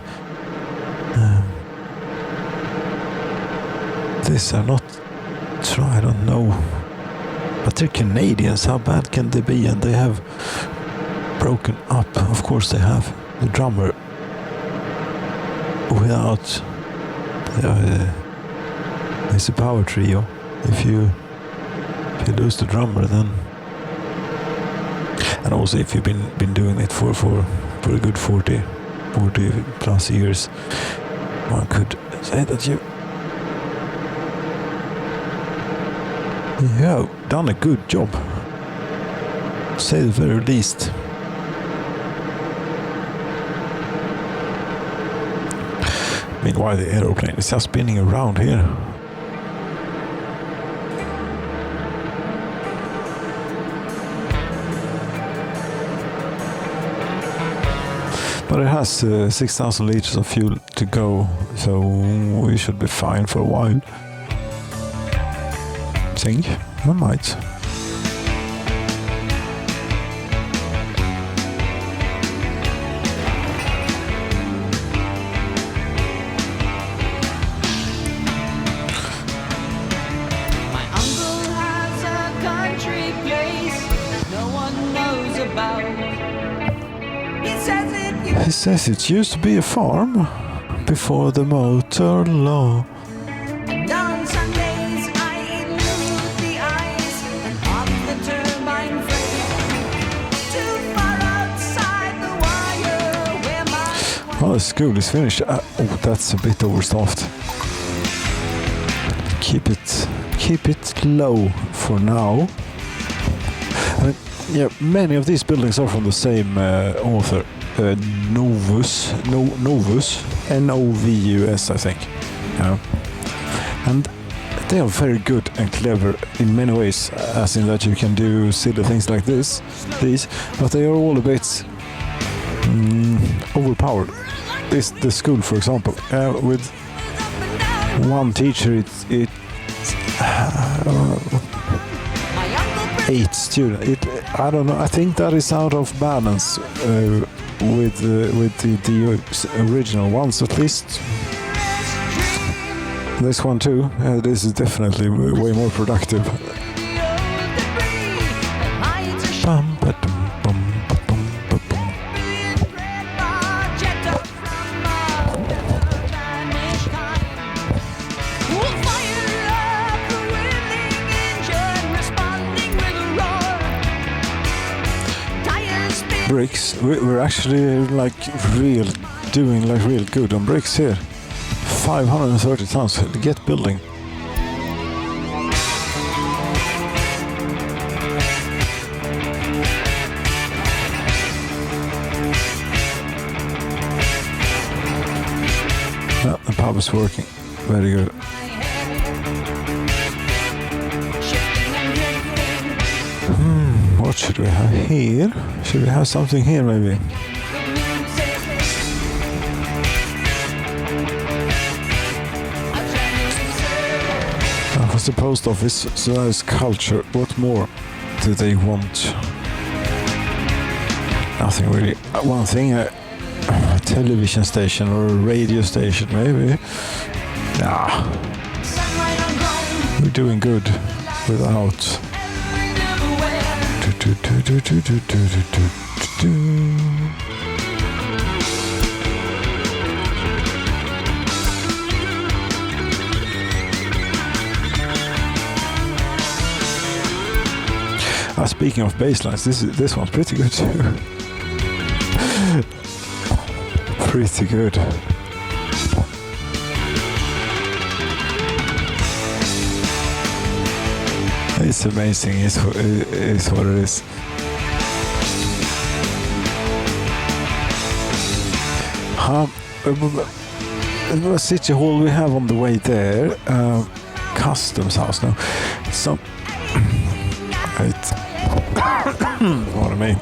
This I'm not sure, I don't know. But they're Canadians, how bad can they be? And they have broken up, of course they have. The drummer without it's a power trio. If you lose the drummer, then, and also if you've been doing it for a good 40 plus years, one could say that you have done a good job, say the very least. Meanwhile, the aeroplane is just spinning around here. But it has 6,000 liters of fuel to go, so we should be fine for a while. Think I might. My uncle has a country place no one knows about. He says it used to be a farm before the motor law. And on Sundays I lose the ice and on the turbine freight too far outside the wire where my Oh, the school is finished. Oh, that's a bit overstaffed. Keep it low for now. I mean, yeah, many of these buildings are from the same author. Novus, Novus, I think. Yeah. And they are very good and clever in many ways, as in that you can do silly things like these, but they are all a bit overpowered. The school, for example, with one teacher, it 8 students. I don't know. I think that is out of balance with the original ones, at least. This one too. This is definitely way more productive. Bum, ba-dum, bum, ba-bum, ba-bum. bricks. We're actually doing real good on bricks here. 530 tons. Get building. The pub is working. Very good. What should we have here? Should we have something here maybe? That was the post office, so that is culture. What more do they want? Nothing really. One thing, a television station or a radio station maybe. Nah. We're doing good without. Speaking of basslines, this one's pretty good too. Pretty good. It's amazing, is what it is. City Hall we have on the way there. Customs house now. So, what I mean.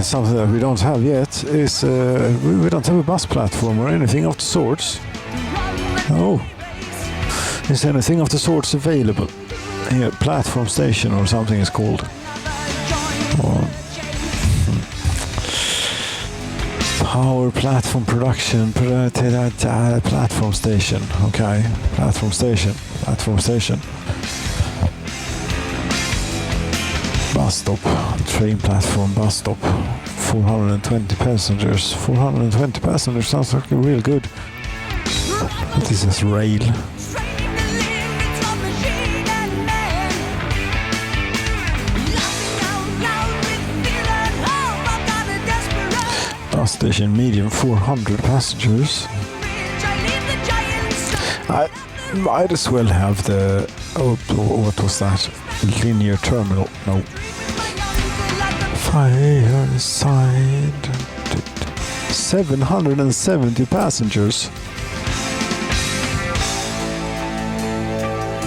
Something that we don't have yet is we don't have a bus platform or anything of the sorts. Oh, is anything of the sorts available? Here, platform station or something is called. Power platform production, platform station. Okay, platform station. Bus stop, train platform, bus stop. 420 passengers. 420 passengers sounds like real good. But this is rail. Bus station medium, 400 passengers. I might as well have the. Oh, what was that? Linear terminal. No. Fireside. 770 passengers.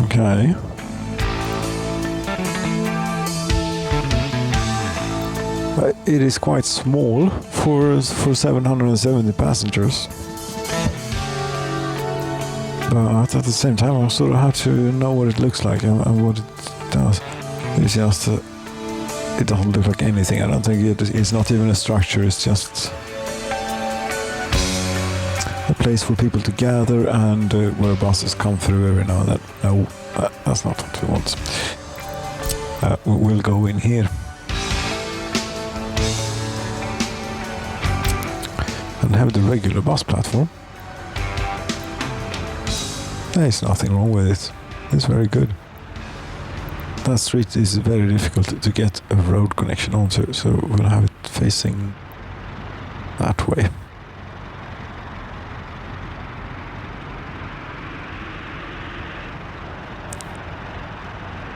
Okay. It is quite small for 770 passengers. But at the same time, I sort of have to know what it looks like and what it does. It's just it doesn't look like anything. I don't think it's not even a structure. It's just a place for people to gather and where buses come through every now and then. No, that's not what we want. We'll go in here. And have the regular bus platform. There's nothing wrong with it. It's very good. That street is very difficult to get a road connection onto, so we'll have it facing that way.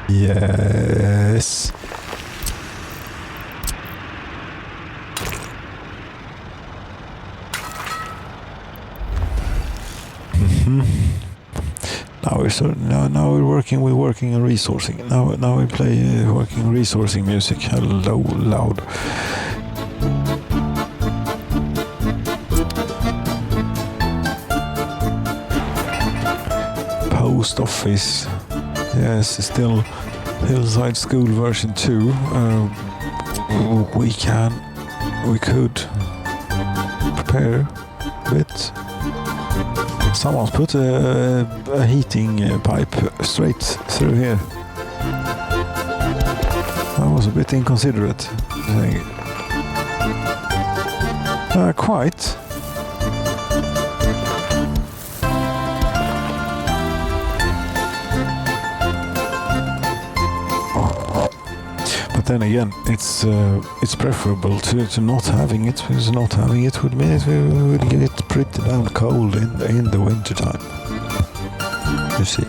Yes. Now we're working on resourcing. Now we play working on resourcing music. Hello, loud. Post office. Yes, still Hillside School version 2. We could prepare a bit. Someone's put a heating pipe straight through here. That was a bit inconsiderate. Quite. But But then again, it's preferable to not having it, because not having it would mean it would get pretty damn cold in the winter time. You see.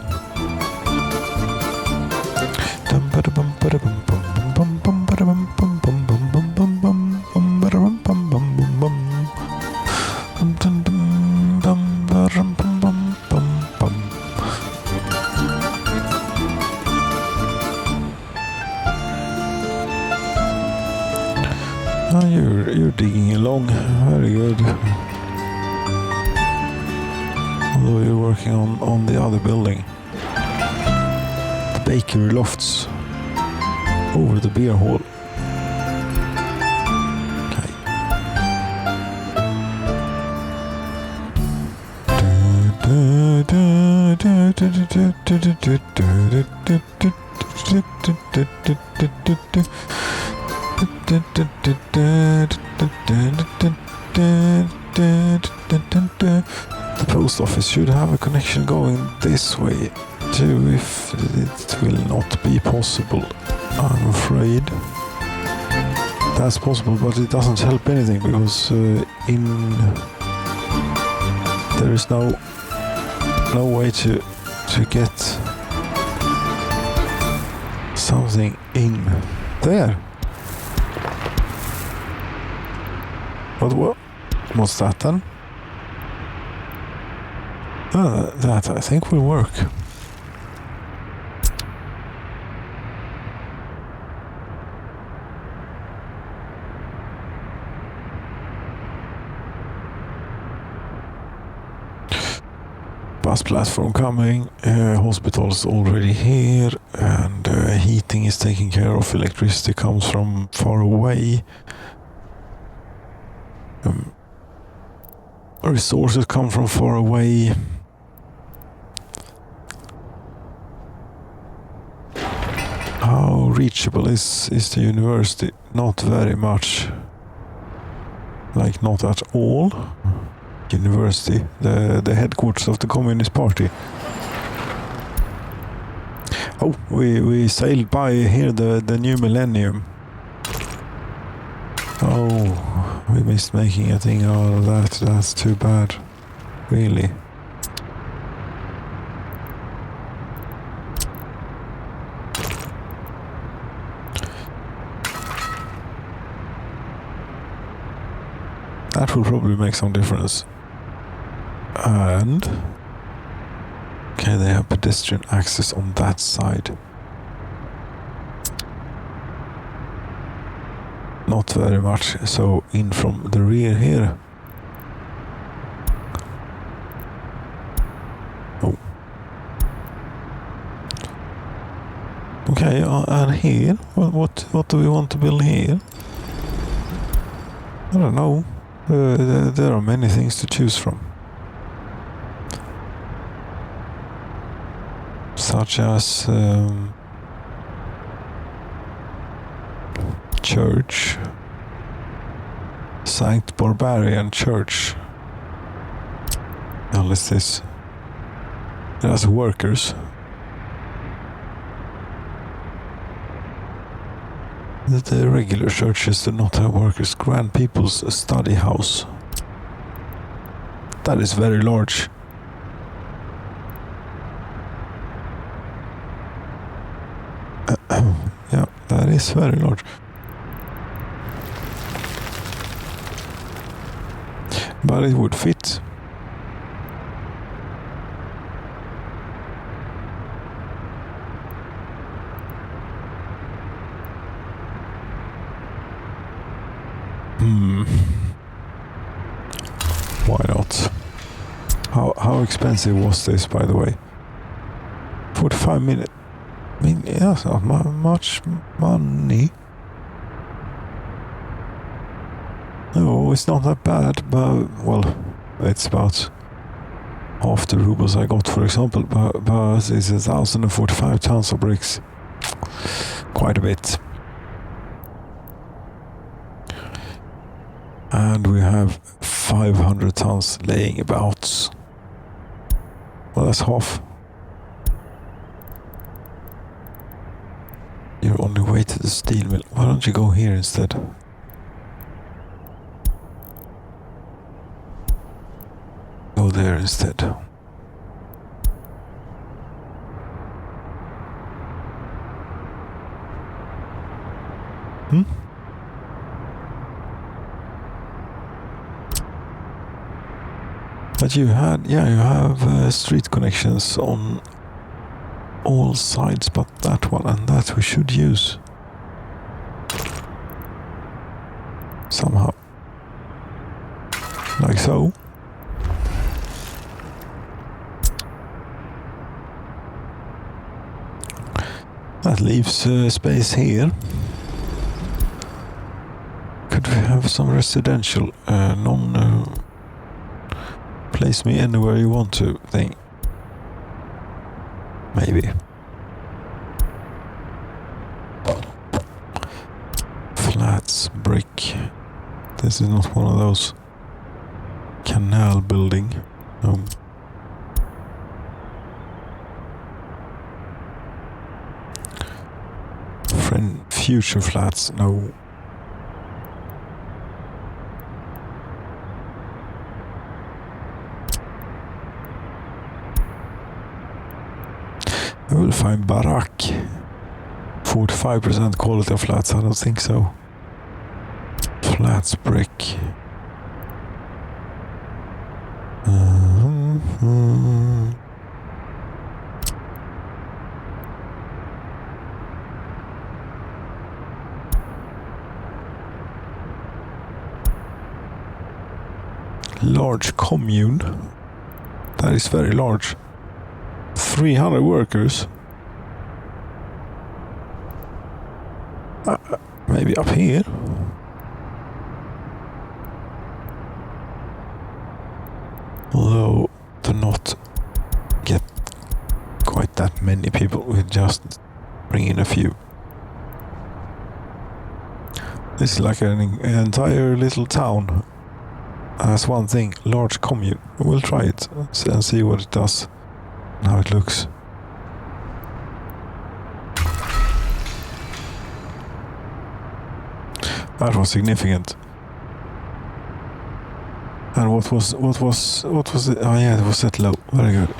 You're digging along, very good. Although you're working on the other building. The bakery lofts over the beer hall. Okay. The post office should have a connection going this way too, if it will not be possible, I'm afraid. That's possible, but it doesn't help anything, because there is no way to get something in there. But what's that then? That I think will work. Bus platform coming, hospital's already here, and heating is taken care of, electricity comes from far away. Resources come from far away. How reachable is the university? Not very much. Like, not at all. University, the headquarters of the Communist Party. Oh, we sailed by here the new millennium. Oh, we missed making a thing out of that. That's too bad. Really. That will probably make some difference. And okay, they have pedestrian access on that side. Not very much, so in from the rear here. Oh. Okay, and here, what do we want to build here? I don't know. There are many things to choose from. Such as church, Saint Barbarian Church. How is this? It has workers. The regular churches do not have workers. Grand People's Study House. That is very large. Yeah, that is very large. But it would fit. Why not? How expensive was this, by the way? 45 minutes. I mean, yeah, it's not much money. No, it's not that bad, but, well, it's about half the rubles I got, for example, but it's 1,045 tons of bricks. Quite a bit. And we have 500 tons laying about. Well, that's half. You're on your way to the steel mill. Why don't you go here instead? Go there instead. But you have street connections on all sides but that one, and that we should use somehow, like so. That leaves space here. Could we have some residential place me anywhere you want to thing? Maybe. Flats, brick. This is not one of those canal building. No. Future flats, no. I will find barack. 45% quality of flats, I don't think so. Flats, brick. Large commune. That is very large. 300 workers. Maybe up here. Although to not get quite that many people, we just bring in a few. This is like an entire little town. That's one thing, large commune. We'll try it and see what it does and how it looks. That was significant. And what was it? Oh yeah, it was that low. Very good.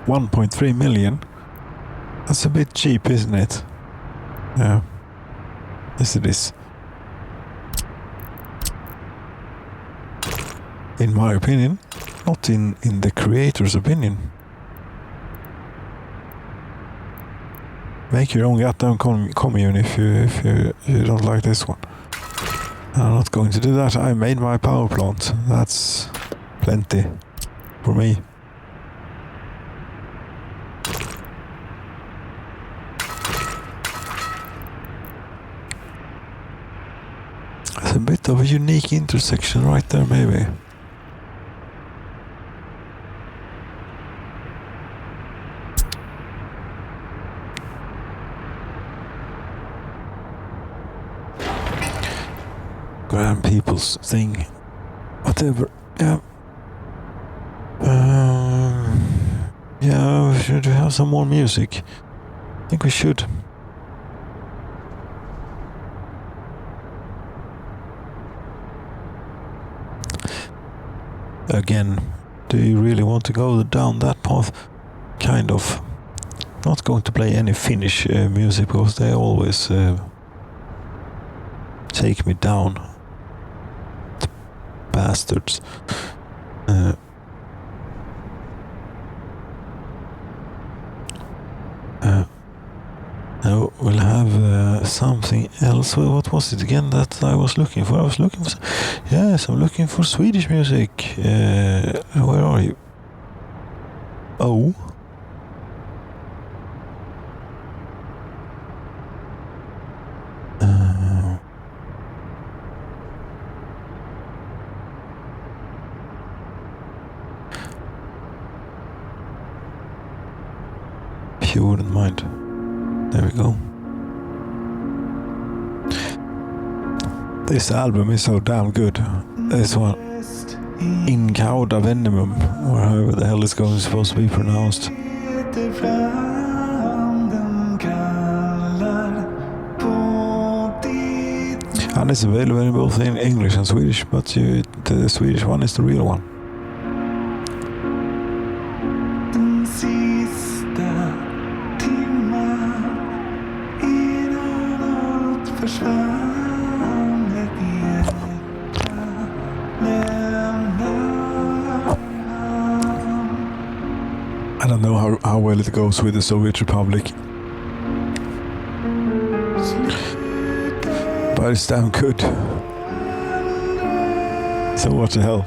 1.3 million. That's a bit cheap, isn't it? Yeah. Yes, it is. In my opinion, not in the creator's opinion. Make your own goddamn commune if you don't like this one. I'm not going to do that. I made my power plant. That's plenty for me. It's a bit of a unique intersection right there, maybe. Grand people's thing, whatever. Yeah. Yeah. Should we have some more music? I think we should. Again, do you really want to go down that path? Kind of. Not going to play any Finnish music because they always take me down. Bastards. No, we'll have something else. Well, what was it again that I was looking for? I was looking for... Yes, I'm looking for Swedish music. Where are you? Oh. If you wouldn't mind. There we go. This album is so damn good. This one, In Cauda Venimum, or however the hell it's supposed to be pronounced. lyfter fram, den kallar på ditt. And it's available in both in English and Swedish, but the Swedish one is the real one. Den sista timman innan allt försvann, ett hjärta lämnar. I don't know how well it goes with the Soviet Republic, but it's damn good. So what the hell?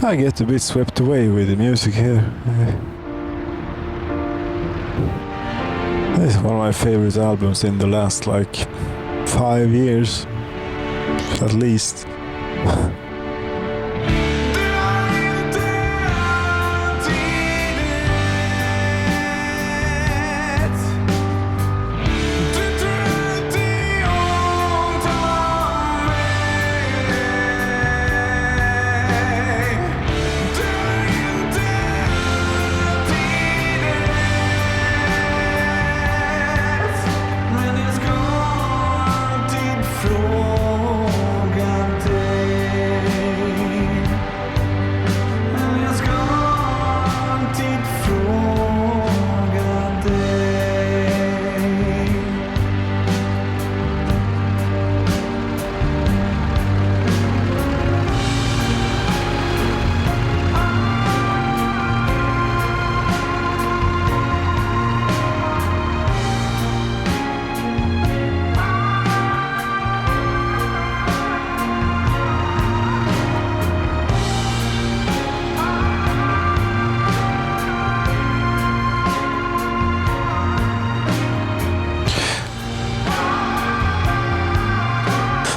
I get a bit swept away with the music here. This is one of my favorite albums in the last 5 years, at least.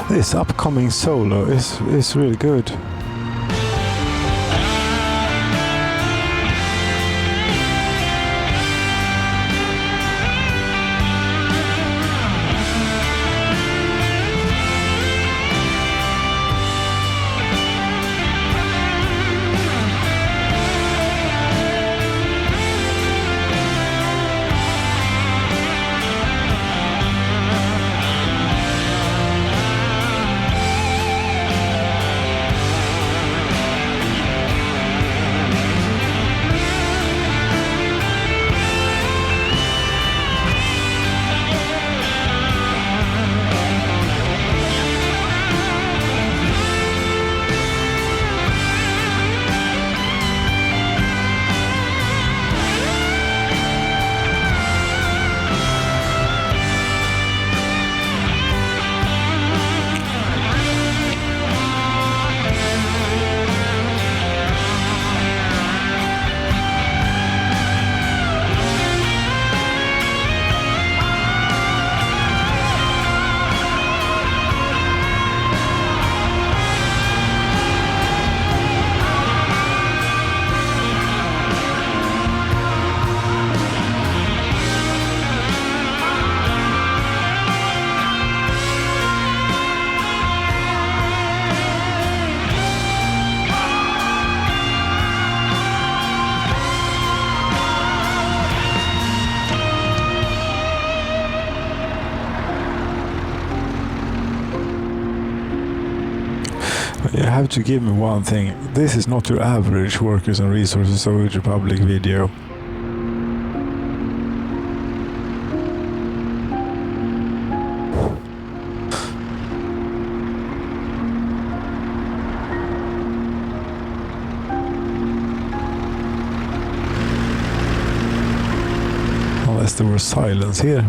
This upcoming solo is really good. have to give me one thing. This is not your average Workers and Resources Soviet Republic video. Unless there was silence here,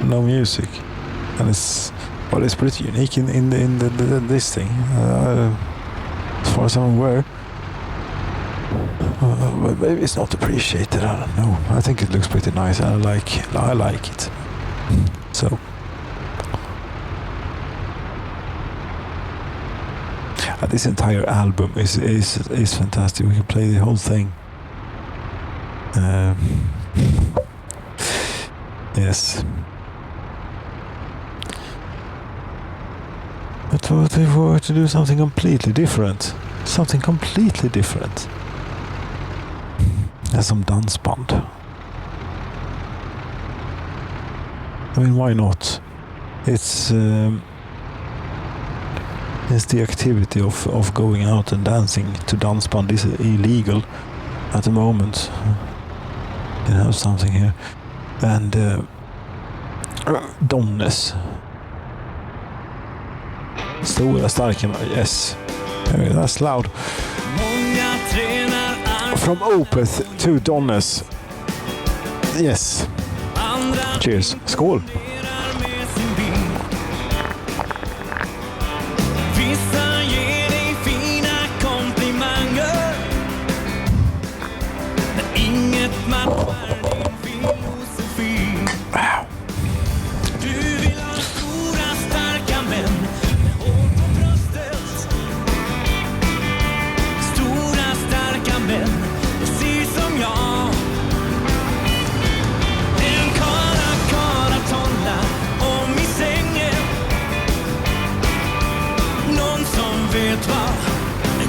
no music, and it's pretty unique in this thing, as far as I'm aware. But maybe it's not appreciated. I don't know. I think it looks pretty nice. I like it. So. This entire album is fantastic. We can play the whole thing. Yes. But what if we were to do something completely different? Something completely different. As some dansband. I mean, why not? It's the activity of going out and dancing to dansband is illegal at the moment. You have something here. And Donnes. Stora starka, yes. That's loud. From Opeth to Donnes. Yes. Cheers. Skål.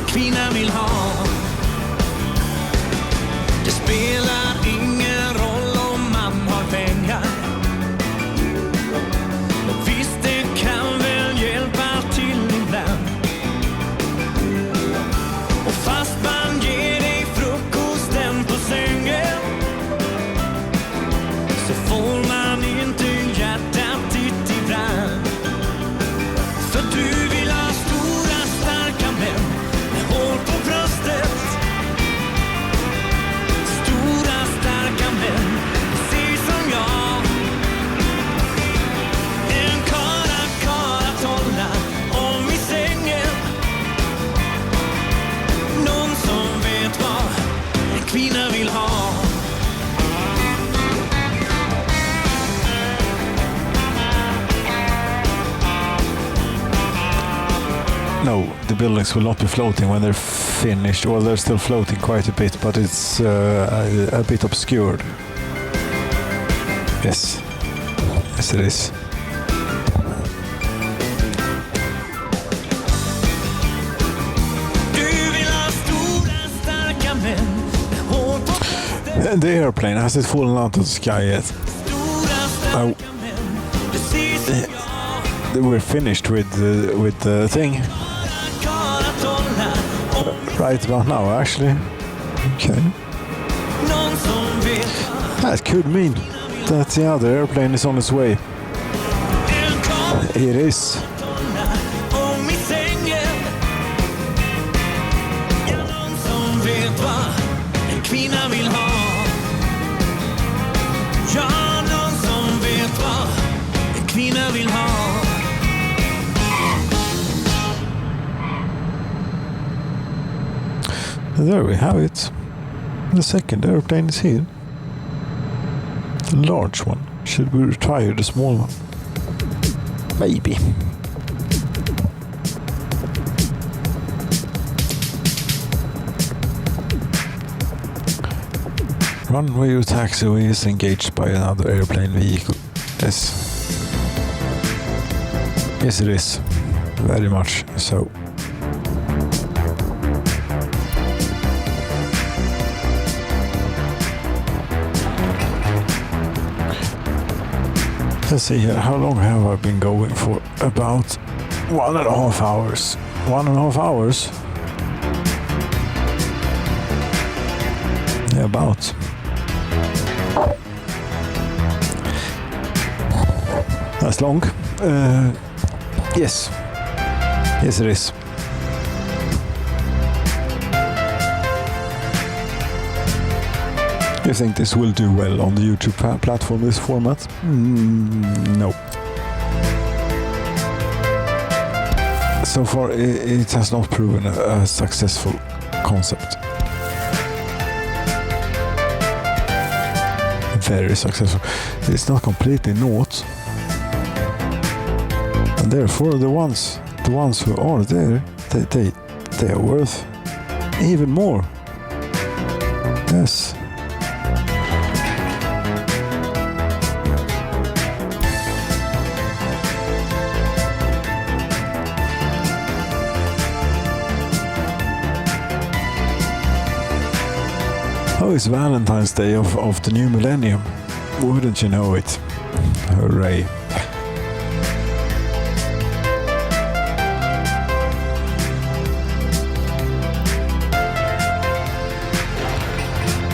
Kvinna vill ha. Det spelar ingen roll om man har pengar. Och visst, det kan väl hjälpa till ibland. Och fast man ger dig frukosten på sängen, så får man inte hjärtat ditt ibland. För du vill ha stora starka män med hår på bröstet. Stora starka män, precis som jag. En kara tolla om i sängen. Någon som vet vad en kvinna vill ha. No, the buildings will not be floating when they're finished. Well, they're still floating quite a bit, but it's a bit obscured. Yes. Yes, it is. And the airplane, has it fallen out of the sky yet? Oh. We're finished with the thing. Right about now, actually. Okay. That could mean that the other airplane is on its way. It is. There we have it. The second airplane is here. The large one. Should we retire the small one? Maybe. Runway or taxiway is engaged by another airplane vehicle. Yes. Yes, it is. Very much so. Let's see here, how long have I been going for? About 1.5 hours. 1.5 hours. Yeah, about. That's long. Yes. Yes, it is. You think this will do well on the YouTube platform, this format? No. So far, it has not proven a successful concept. Very successful. It's not completely naught. And therefore, the ones who are there, they are worth even more. Yes. Oh, it's Valentine's Day of the new millennium. Wouldn't you know it? Hooray.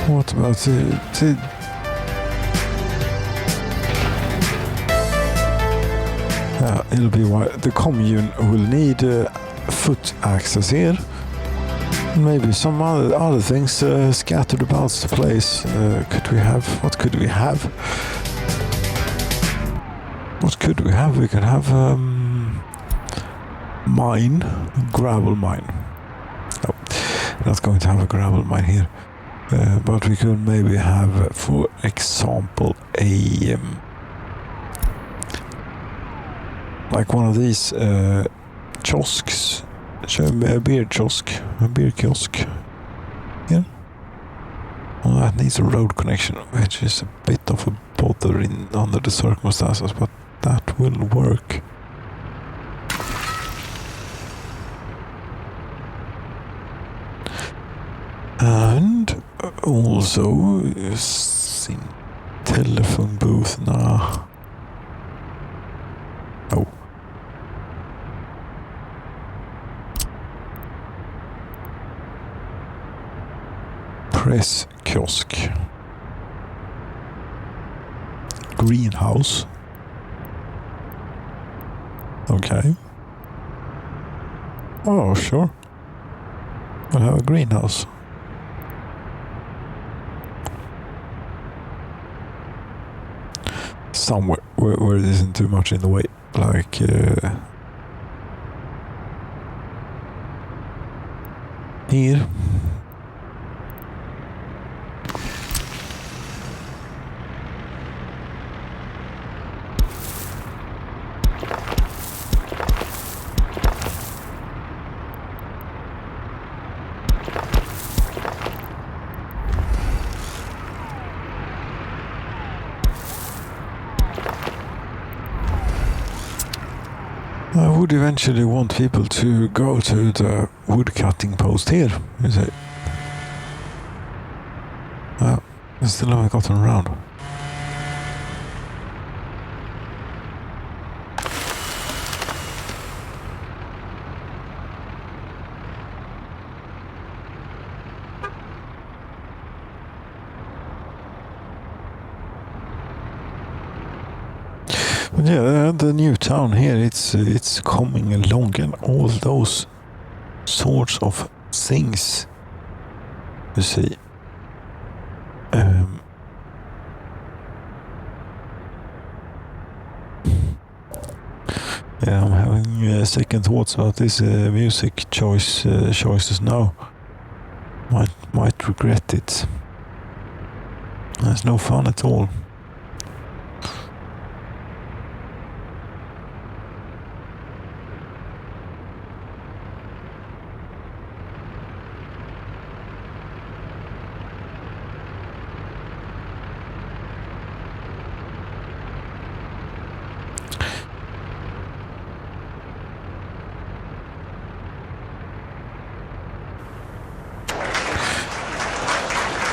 What about the it'll be the commune will need foot access here. Maybe some other things scattered about the place. What could we have? What could we have? We could have mine, gravel mine. No, not going to have a gravel mine here. But we could maybe have, for example, a like one of these kiosks. A beer kiosk. Yeah. Well, that needs a road connection, which is a bit of a bother under the circumstances, but that will work. And also, telephone booth. Nah. Oh. Press kiosk. Greenhouse. Okay. Oh, sure. We'll have a greenhouse. Somewhere where it isn't too much in the way. Like here. I would eventually want people to go to the wood cutting post here, you say. I still haven't gotten around. But yeah, the new town here, it's coming along, and all those sorts of things, you see. Yeah, I'm having second thoughts about this music choices now. Might regret it. There's no fun at all.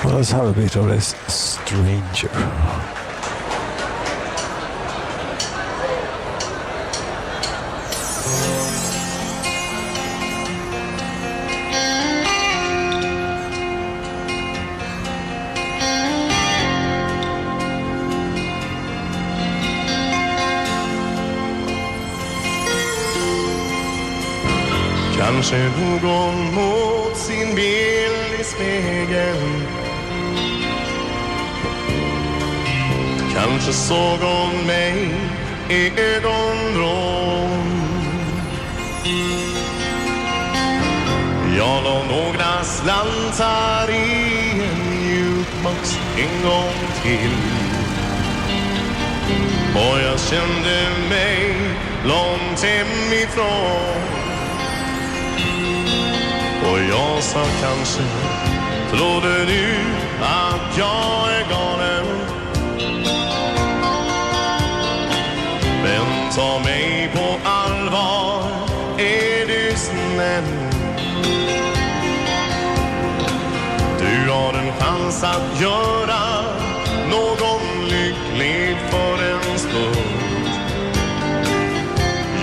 Well, let's have a bit of this stranger. Kanske någon mot sin bild i spegeln. Kanske såg hon mig i ögonvrån. Jag la några slantar i en jukebox en gång till. Och jag kände mig långt hemifrån. Och jag sa kanske, trodde du att jag är galen? Men ta mig på allvar, är du snäll? Du har en chans att göra någon lycklig för en stund.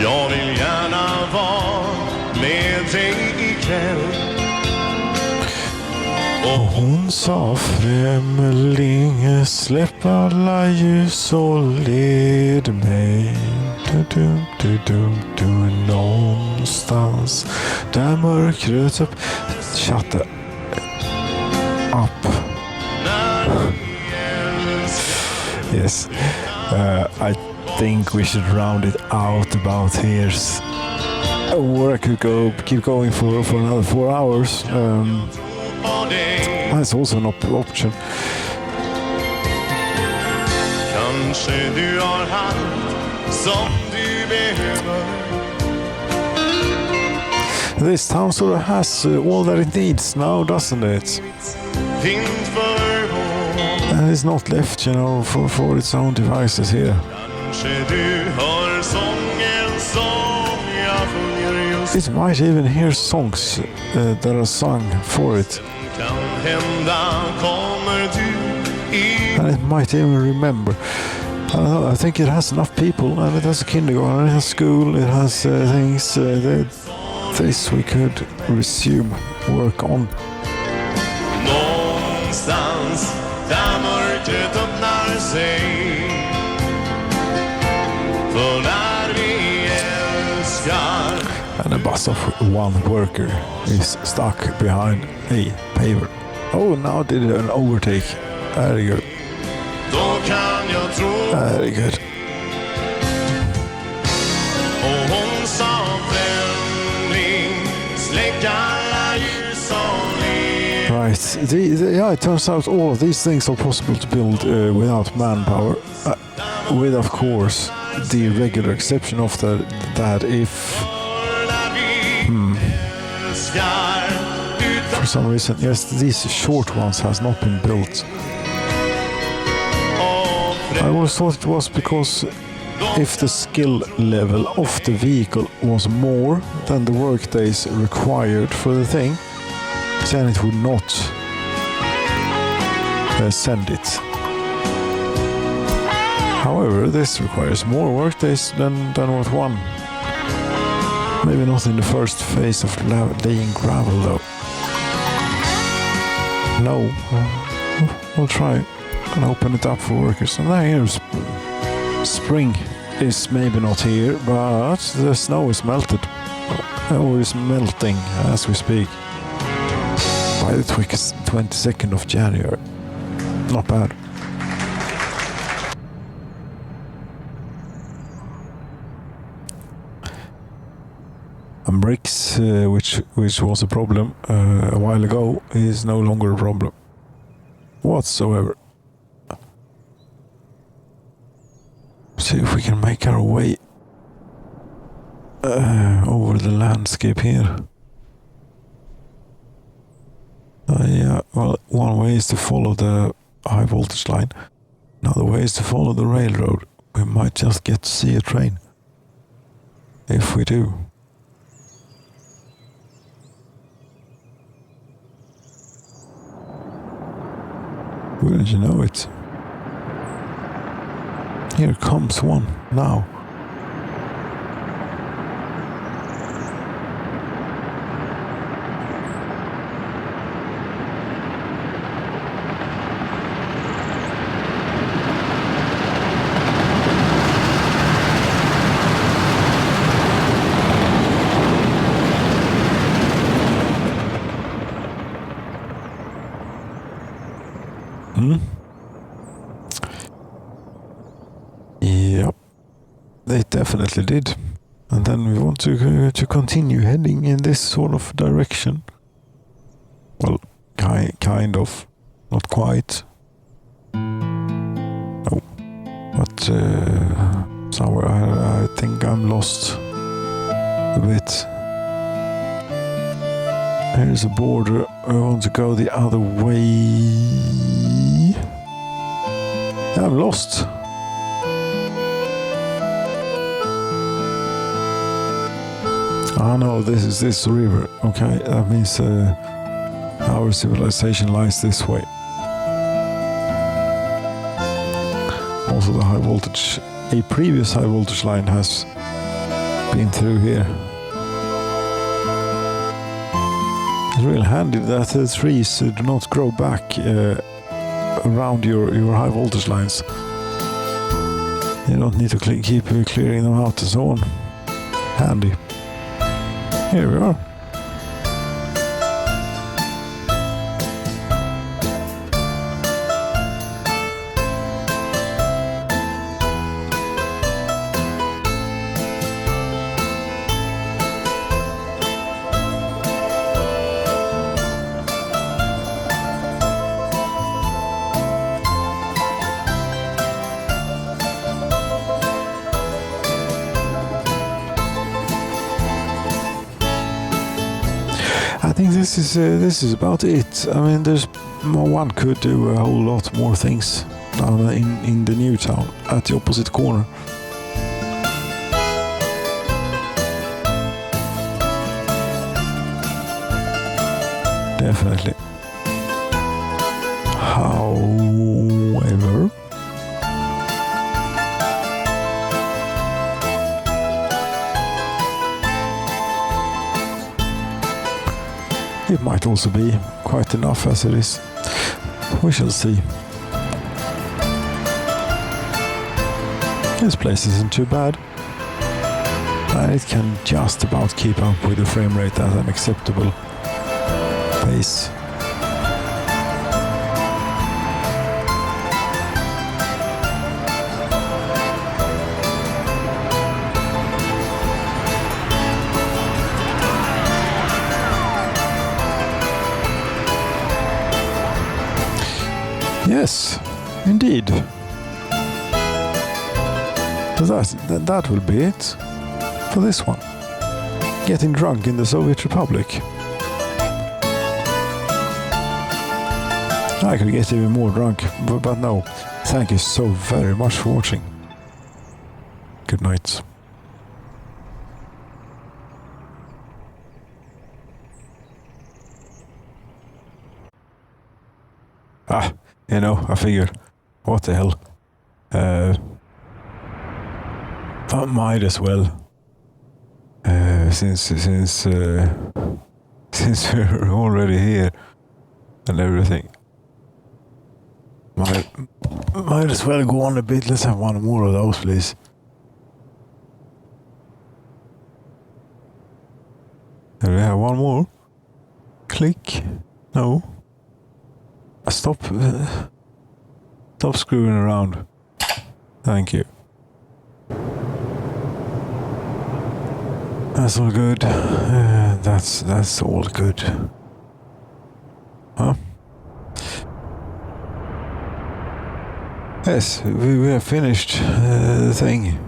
Jag vill gärna vara med dig ikväll. Och hon sa främling, släpp alla ljus och led mig du, någonstans där mörkret upp. Shut up. Yes, I think we should round it out about here. Or I could keep going for another 4 hours. That's also an option. Kanske du har allt som du behöver. This town sort of has all that it needs now, doesn't it? Vind för vår. And it's not left, you know, for its own devices here. Kanske du hör sången som jag sjunger just. It might even hear songs that are sung for it. Kan hända kommer du i. And it might even remember. I don't know, I think it has enough people, and it has a kindergarten, it has school, it has things that this we could resume work on. Någonstans där mörkret öppnar sig. För när vi älskar. And a bus of one worker is stuck behind a paver. Oh, now did an overtake. Very good. Då kan jag tro. Very good. Och hon sa främling, släck alla ljus och ler. Right. Yeah, it turns out all of these things are possible to build without manpower. With, of course, the regular exception of that if... For some reason, yes, these short ones has not been built. I always thought it was because if the skill level of the vehicle was more than the work days required for the thing, then it would not send it. However, this requires more work days than what one. Maybe not in the first phase of laying gravel though. No, we'll try and open it up for workers. And now here's spring is maybe not here, but the snow is melted. Or is melting as we speak. By the 22nd of January. Not bad. And bricks, which was a problem a while ago, is no longer a problem whatsoever. See if we can make our way over the landscape here. Yeah, well, one way is to follow the high voltage line. Another way is to follow the railroad. We might just get to see a train. If we do. Wouldn't you know it? Here comes one now. it definitely did. And then we want to continue heading in this sort of direction. Well, kind of, not quite. No, but somewhere I think I'm lost a bit. Here's a border. I want to go the other way. I'm lost. Ah no, this is this river. Okay, that means our civilization lies this way. Also the high voltage, a previous high voltage line has been through here. It's real handy that the trees do not grow back around your high voltage lines. You don't need to keep clearing them out and so on. Handy. Here we are. I think this is about it. I mean, one could do a whole lot more things down in the new town at the opposite corner. Definitely. However, it might also be quite enough as it is. We shall see. This place isn't too bad. And it can just about keep up with the frame rate at an acceptable pace. Yes, indeed. So that will be it for this one. Getting drunk in the Soviet Republic. I could get even more drunk, but no. Thank you so very much for watching. Good night. You know, I figured, what the hell? I might as well, since we're already here and everything. Might as well go on a bit. Let's have one more of those, please. Do we have one more? Click. No. Stop screwing around. Thank you. That's all good. That's all good. Huh? Yes, we have finished the thing.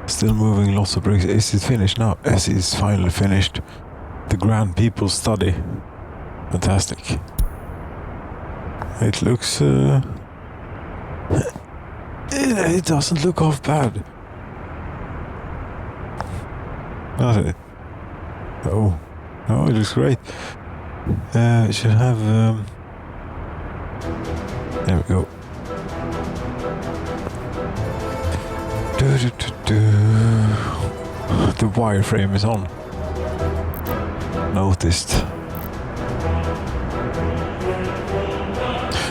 Still moving lots of bricks. Is it finished now? Yes, it's finally finished. The Grand People's Study. Fantastic. It looks... it doesn't look half bad. Does it? Oh. No, it looks great. It should have... There we go. The wireframe is on. Noticed.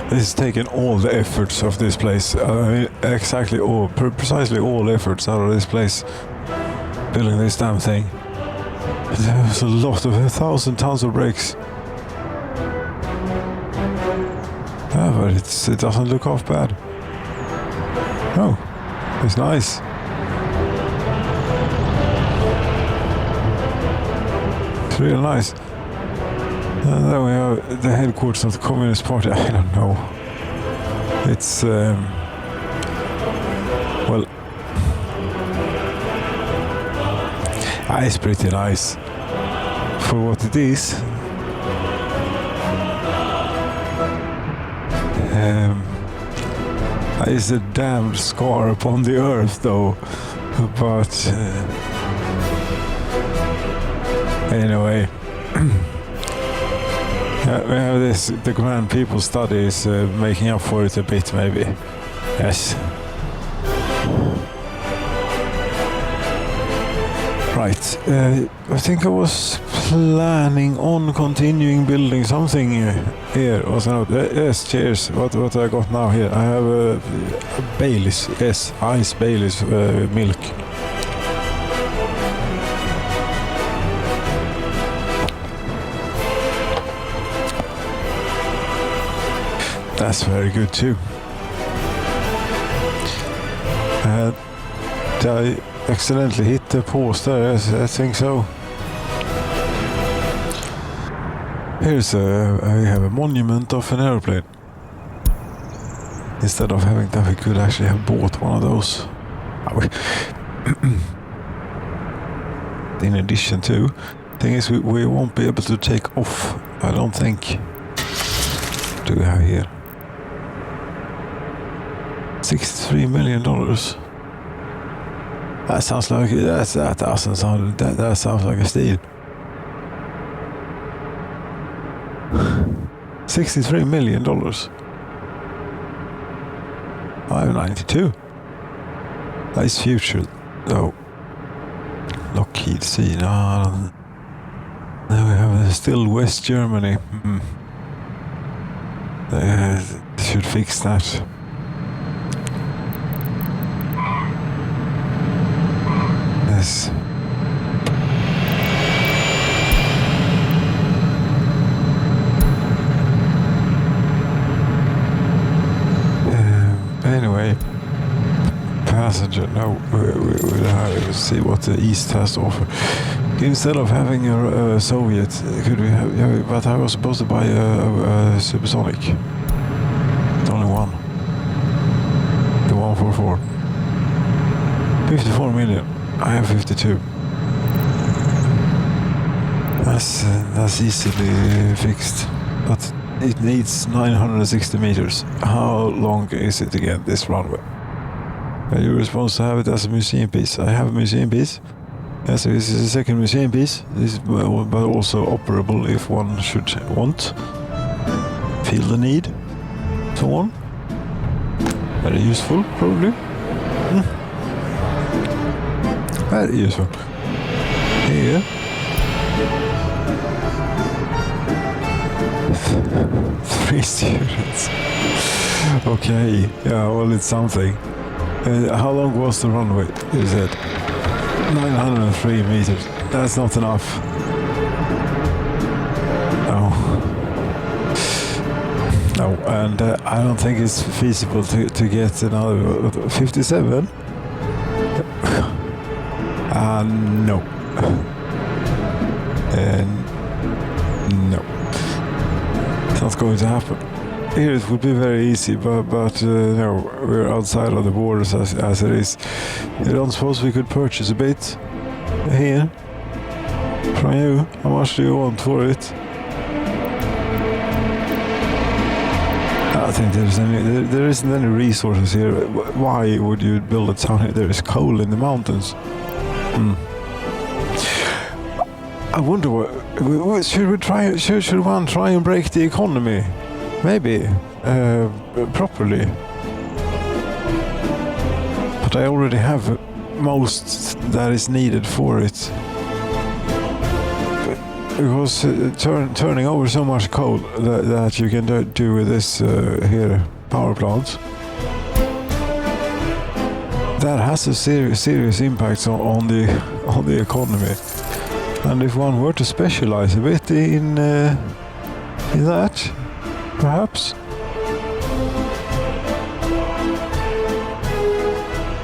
This has taken all the efforts of this place. Exactly all, precisely all efforts out of this place. Building this damn thing. There's a lot of 1,000 tons of bricks. Yeah, but it doesn't look half bad. Oh, It's nice. It's real nice. And then we have the headquarters of the Communist Party. I don't know. It's well, it's pretty nice for what it is. It's a damned scar upon the earth, though. But anyway, we have this. The Grand People Study is making up for it a bit, maybe. Yes. Right. I think I was planning on continuing building something here. Was not? Yes. Cheers. What I got now here? I have a Baileys. Yes, ice Baileys milk. That's very good too. Did I accidentally hit the pause there? Yes, I think so. Here's we have a monument of an airplane. Instead of having that, we could actually have bought one of those. In addition to, thing is we won't be able to take off, I don't think. What do we have here? $63 million. That sounds like that doesn't sound that sounds like a steal. $63 million. 592. That is future though. Lockheed C. No. Now we have still West Germany. They should fix that. Yes. Anyway, passenger. No, we'll see what the East has to offer. Instead of having a Soviet, could we have? Yeah, but I was supposed to buy a supersonic. It's only one. The 144. 54 million. I have 52. That's easily fixed, but it needs 960 meters. How long is it again, this runway? You were supposed to have it as a museum piece. I have a museum piece. Yes, this is a second museum piece. This is but also operable if one should want, feel the need, so on. Very useful, probably. Very useful. Here. 3 students. Okay, yeah, well, it's something. How long was the runway? You said 903 meters. That's not enough. No, and I don't think it's feasible to get another 57. No. No. It's not going to happen. Here it would be very easy, but no, we're outside of the borders as it is. You don't suppose we could purchase a bit here from you? How much do you want for it? I think there isn't any resources here. Why would you build a town here? There is coal in the mountains. I wonder what should we try? Should one try and break the economy? Maybe properly. But I already have most that is needed for it. Because turning over so much coal that you can do with this here power plant, that has a serious impact on the economy. And if one were to specialize a bit in that, perhaps.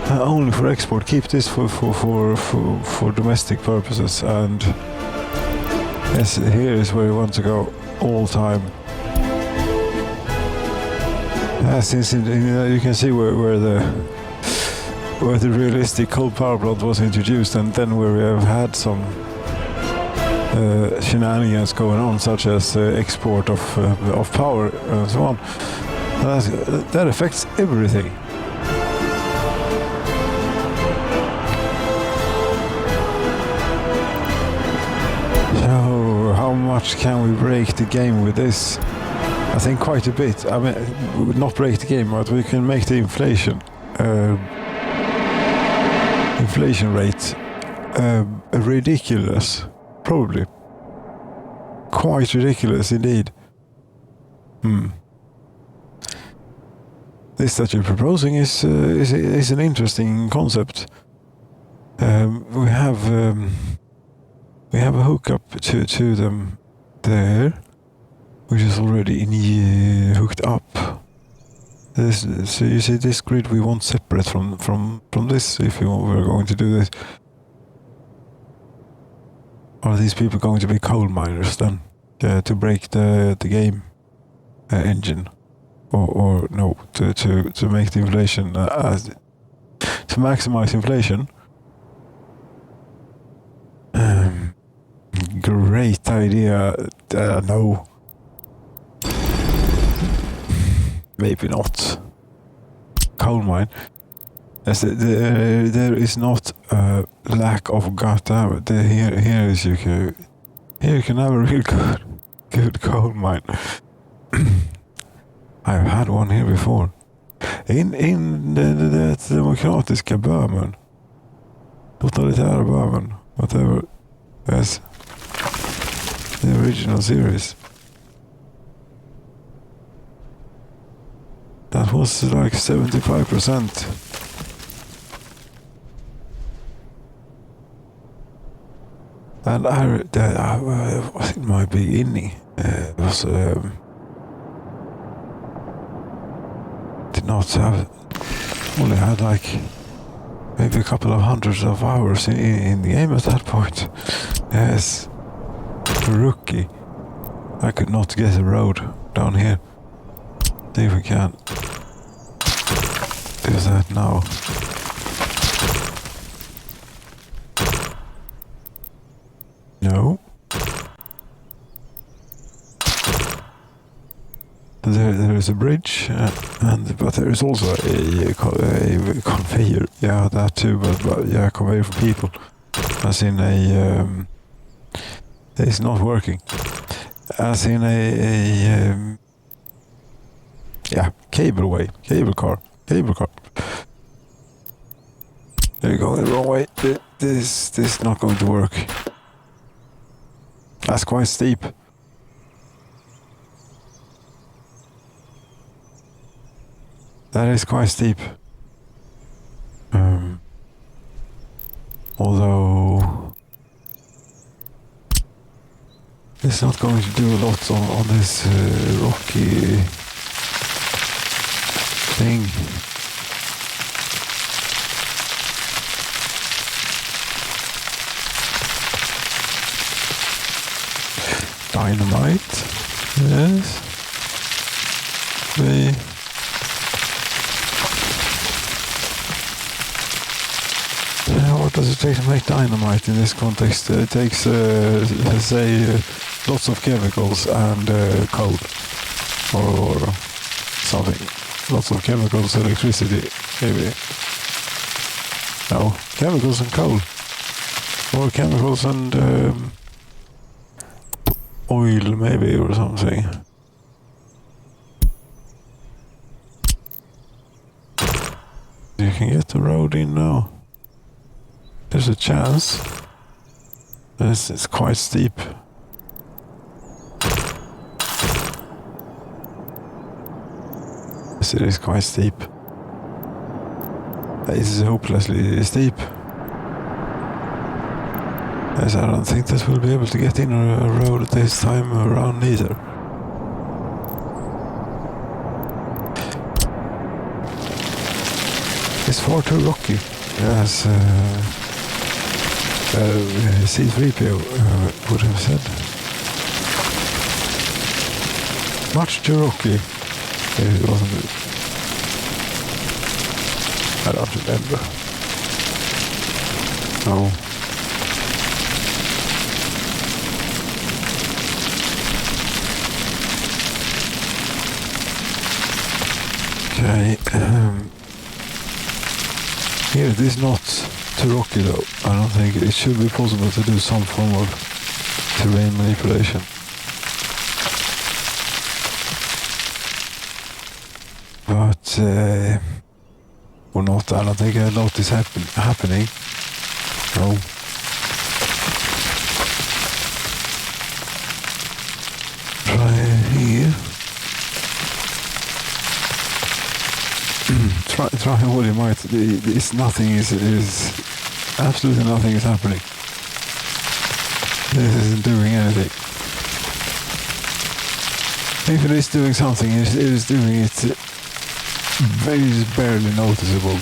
only for export. Keep this for domestic purposes. And yes, here is where you want to go all time. Since you can see where the realistic coal power plant was introduced, and then where we have had some shenanigans going on, such as export of power and so on. That affects everything. So how much can we break the game with this? I think quite a bit. I mean, we would not break the game, but we can make the inflation rate ridiculous. Probably. Quite ridiculous indeed. This that you're proposing is an interesting concept. We have a hookup to them there, which is already hooked up. So you see, this grid we want separate from this if we're going to do this. Are these people going to be coal miners then to break the game engine, or no, to make the inflation to maximize inflation? Great idea. No. Maybe not. Coal mine. Yes, there is not a lack of goddammit. Here is you can have a real good coal mine. I've had one here before. In det demokratiska Böhmen. Totalitära Böhmen. Whatever. Yes. The original series. That was like 75%. And was in my beginning. Was did not have, only had like maybe a couple of hundreds of hours in the game at that point. Yes, rookie. I could not get a road down here. See if we can do that now. No. There is a bridge, but there is also a conveyor. Yeah, that too. But yeah, conveyor for people. As in a it's not working. As in a yeah, cable car. There you go, the wrong way. This is not going to work. That's quite steep. That is quite steep. Although it's not going to do a lot on this rocky thing. Dynamite. Yes. What does it take to make dynamite in this context? It takes, let's say, lots of chemicals and coal, or something. Lots of chemicals, electricity, maybe. No, chemicals and coal, or chemicals and oil, maybe, or something. You can get the road in now. There's a chance. It's quite steep. Yes, it is quite steep. This is hopelessly steep. Yes, I don't think that we'll be able to get in a road this time around either. It's far too rocky. As C3PO would have said. Much too rocky. It wasn't it? I don't remember. No. Okay. Here it is not too rocky though. I don't think it should be possible to do some form of terrain manipulation. But or not. I don't think a lot is happening. No. Try here. Try all you might. It's nothing is absolutely nothing is happening. This isn't doing anything. If it is doing something, it is doing it very barely noticeable.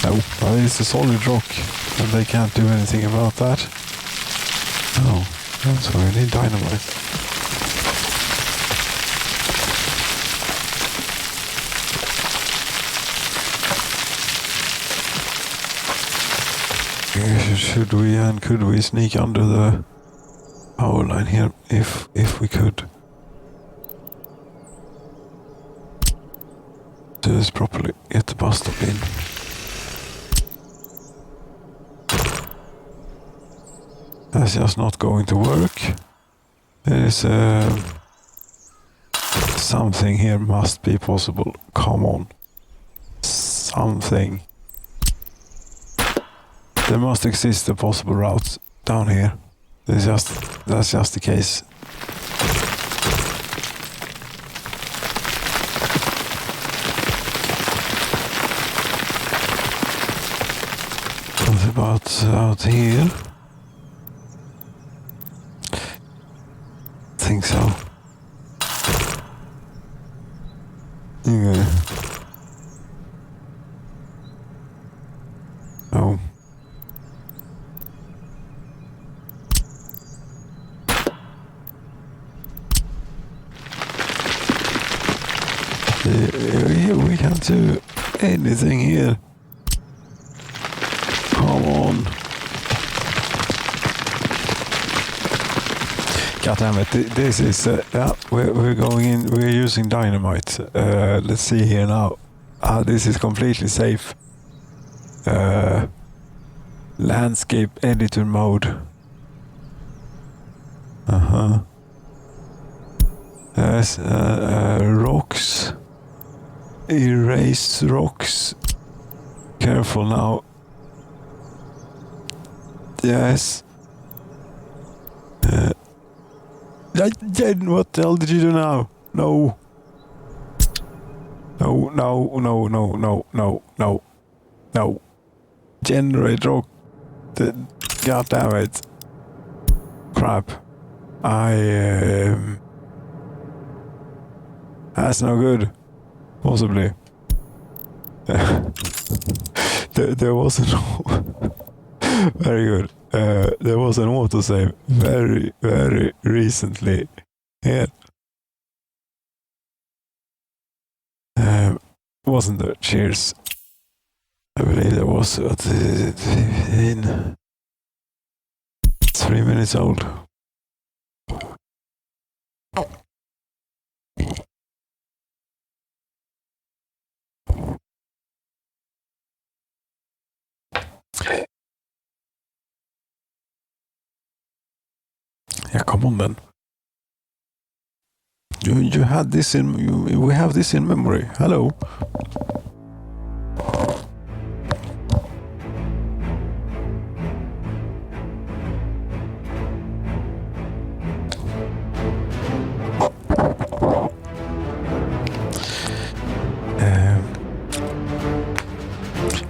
No, but it's a solid rock, and they can't do anything about that. No, so we need dynamite. Should we and could we sneak under the power line here if we could do this properly? Get the bus stop in. That's just not going to work. There is something here must be possible. Come on, something. There must exist a possible route down here. That's just the case. What about out here? Think so. Yeah. Oh. We can't do anything here. Come on. God damn it, this is, yeah, we're going in, we're using dynamite. Let's see here now. This is completely safe. Landscape editor mode. Yes, rocks. Erase rocks. Careful now. Yes. What the hell did you do now? No. No. Generate rock. God damn it. Crap. That's no good. Possibly. There was an very good. There was an autosave very recently here. Wasn't there? Cheers. I believe there was. In 3 minutes old. Yeah, come on then. You had this in. We have this in memory. Hello.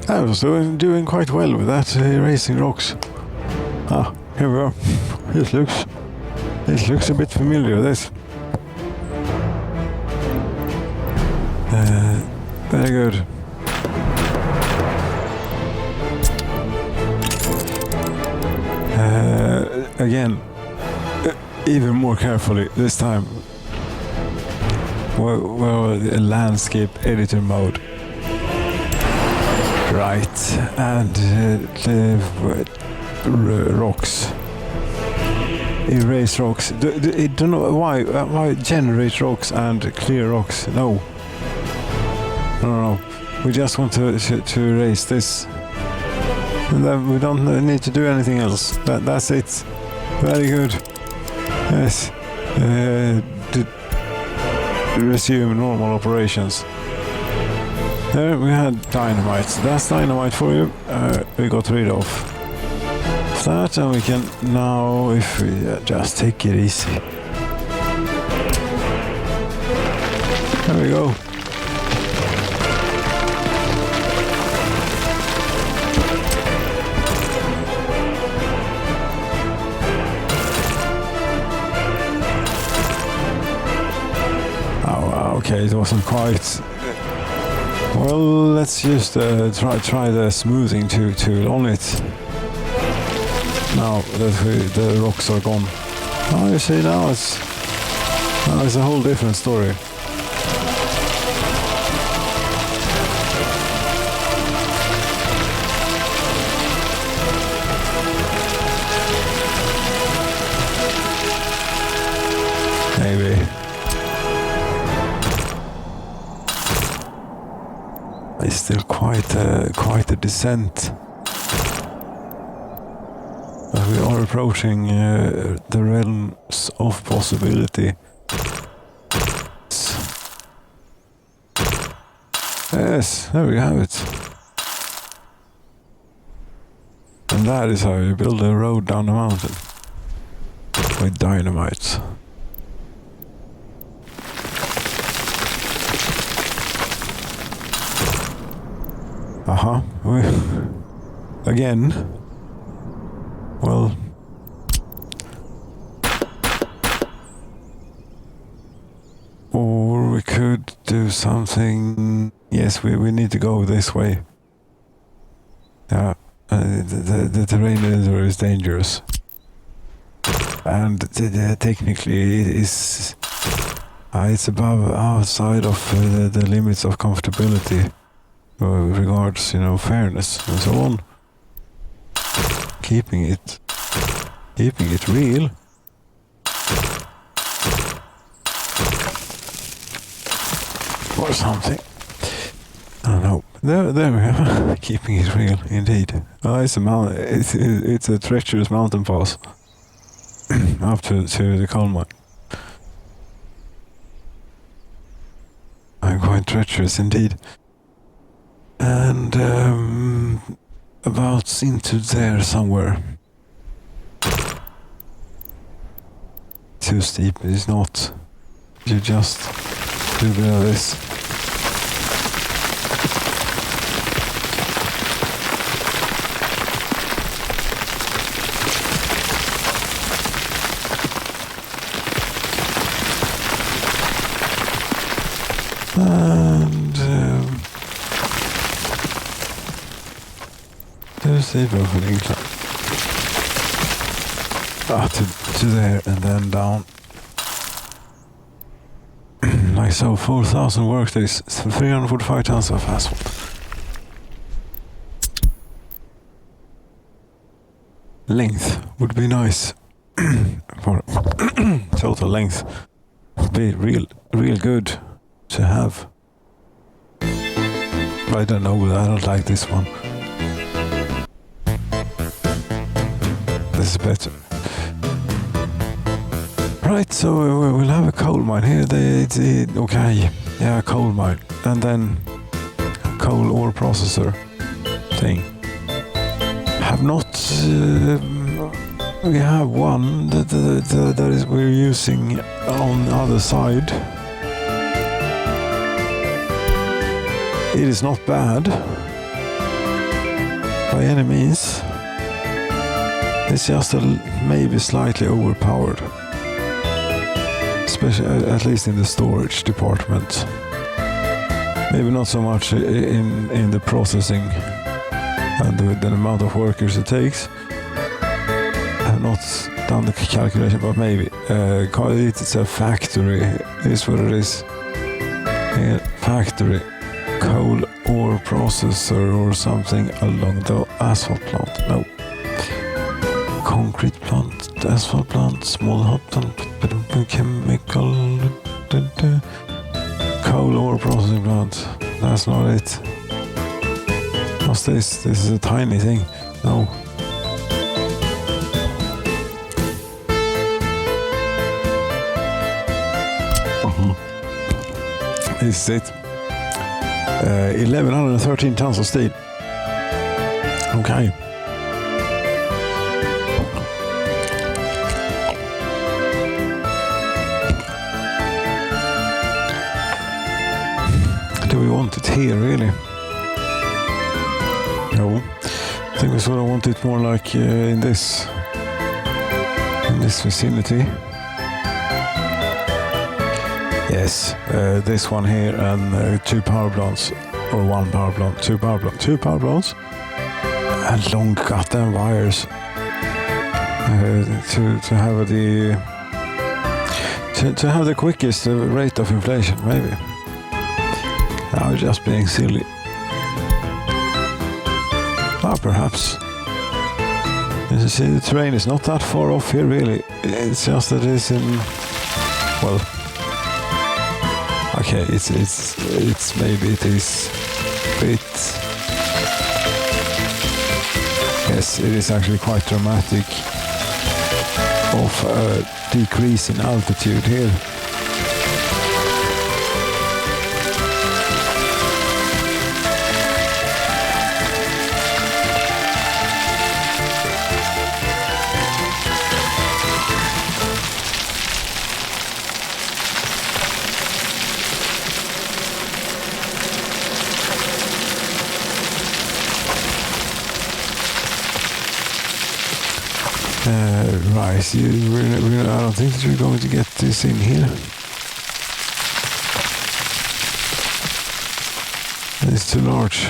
I was doing quite well with that erasing rocks. Here we are. This looks a bit familiar. This. Very good. Again, even more carefully this time. Well, the landscape editor mode. Right, and rocks. Erase rocks. I don't know why generate rocks and clear rocks. No. We just want to erase this. And then we don't need to do anything else. That's it. Very good. Yes. Resume normal operations. There we had dynamite. That's dynamite for you. We got rid of that, and we can now, if we just take it easy. There we go. Okay, it wasn't quite. Well, let's just try the smoothing tool on it. Now that the rocks are gone. Oh, you see, now it's a whole different story. Maybe. It's still quite a descent. But we are approaching the realms of possibility. Yes, there we have it. And that is how you build a road down the mountain. With dynamite. Again. Well. Or we could do something. Yes, we need to go this way. Yeah, the terrain is dangerous. And technically it is. It's outside of the limits of comfortability. Regards, fairness and so on. Keeping it real. Or something. I don't know. There we have. Keeping it real, indeed. It's a treacherous mountain pass up to the coal mine. I'm quite treacherous indeed. And about into there somewhere. Too steep, it's not. You just do a bit of this. And steep opening to there and then down. Like so, 4,000 work days, 345 tons of asphalt. Length would be nice. For total length would be real good to have. But I don't know, I don't like this one. This is better. Right, so we'll have a coal mine here. Okay, yeah, coal mine, and then coal ore processor thing. Have not. We have one that is we're using on the other side. It is not bad by any means. It's just maybe slightly overpowered. Especially, at least in the storage department. maybe not so much in the processing and the amount of workers it takes. I have not done the calculation, but maybe. It's a factory, is what it is. A factory, coal ore processor or something along the asphalt plant. No. Concrete plant, asphalt plant, small hot plant, chemical, coal ore processing plant. That's not it. What's this? This is a tiny thing. No. This is it. 1113 tons of steel. Okay. Do we want it here, really? No. I think we sort of want it more like in this vicinity. Yes, this one here and 2 power plants, or 1 power plant, 2 power plants, and long goddamn wires to have the quickest rate of inflation, maybe. Now we're just being silly. Ah, perhaps. You see, the terrain is not that far off here, really. It's just that it's in, well. Okay, it's maybe it is a bit. Yes, it is actually quite dramatic of a decrease in altitude here. Right, I don't think that we're going to get this in here. It's too large.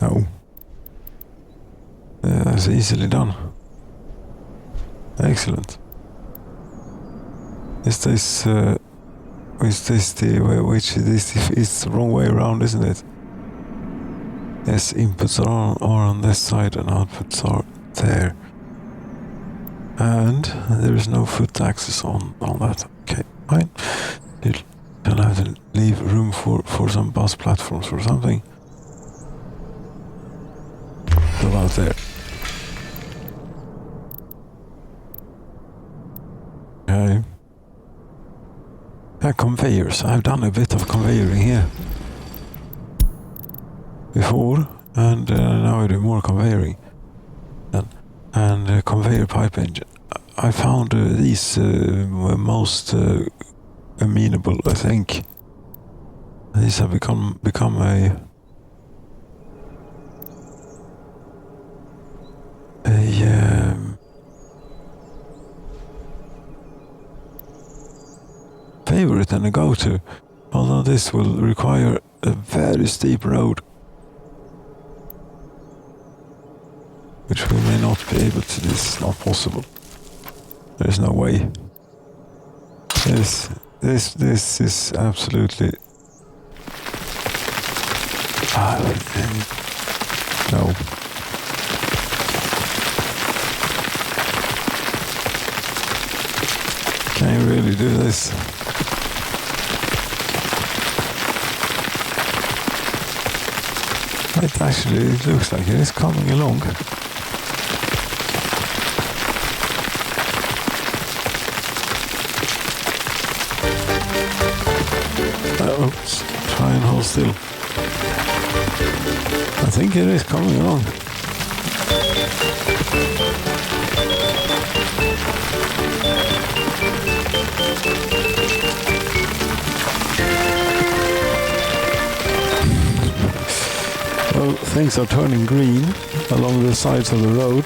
No. That's easily done. Excellent. Is this the which is the wrong way around, isn't it? Yes, inputs are on this side and outputs are there. And there is no foot access on that. Okay, fine. You'll have to leave room for some bus platforms or something. Go out there. Okay. Conveyors. I've done a bit of conveyoring here before, and now I do more conveyoring and conveyor pipe engine. I found these most amenable, I think. These have become a favorite and a go-to, although this will require a very steep road, which we may not be able to. This is not possible. There's no way. This is absolutely no. Can you really do this? It actually looks like it is coming along. Oops, try and hold still. I think it is coming along. Well, things are turning green along the sides of the road.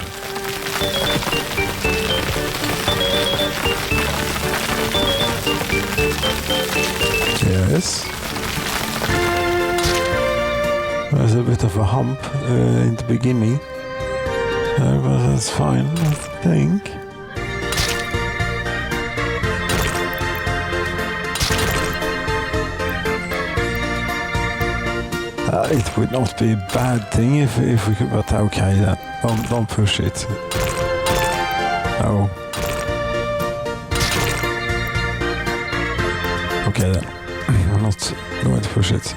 Yes. There's a bit of a hump in the beginning. But that's fine, I think. It would not be a bad thing if we could, but okay then. Don't push it. No. Okay then. I'm not going to push it.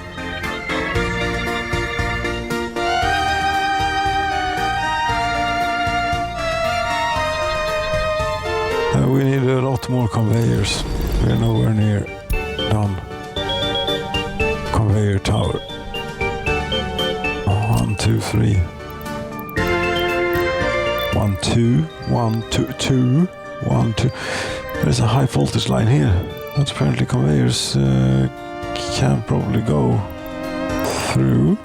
We need a lot more conveyors. We're nowhere near done. Conveyor tower. 1, 2, 3. 1, 2. 1, 2, 2. 1, 2. There's a high voltage line here. But apparently conveyors can probably go through.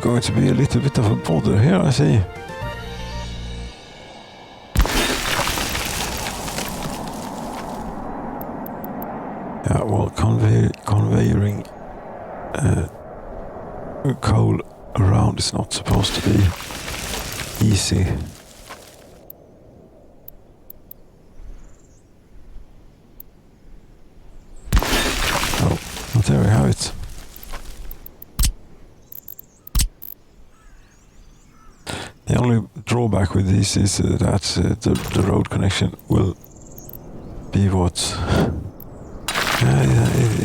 Going to be a little bit of a bother here, I see. Yeah, well, conveying coal around is not supposed to be easy. Oh, but there we have it. The only drawback with this is that the road connection will be what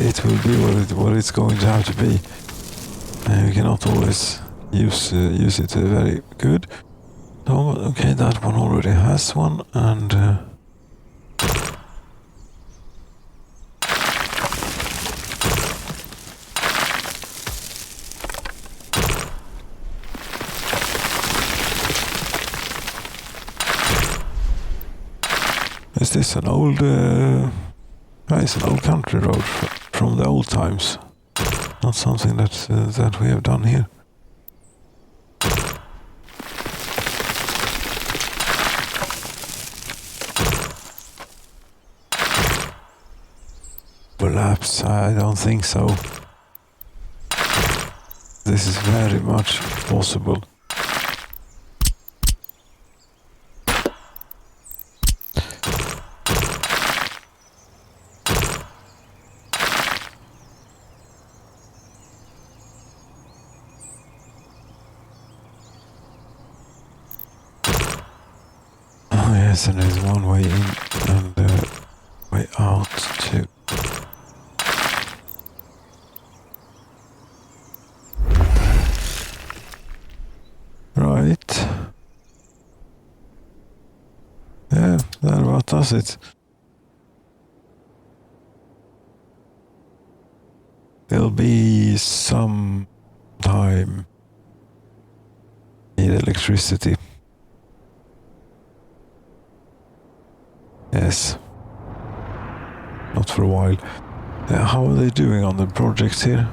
it will be what it's going to have to be. You cannot always use it very good. No, okay, that one already has one, and is this an old? It's an old country road from the old times. Not something that we have done here. Perhaps, I don't think so. This is very much possible. Yes, and there's one way in and way out too. Right. Yeah, that about does it. There'll be some time need electricity. Yes. Not for a while. How are they doing on the projects here?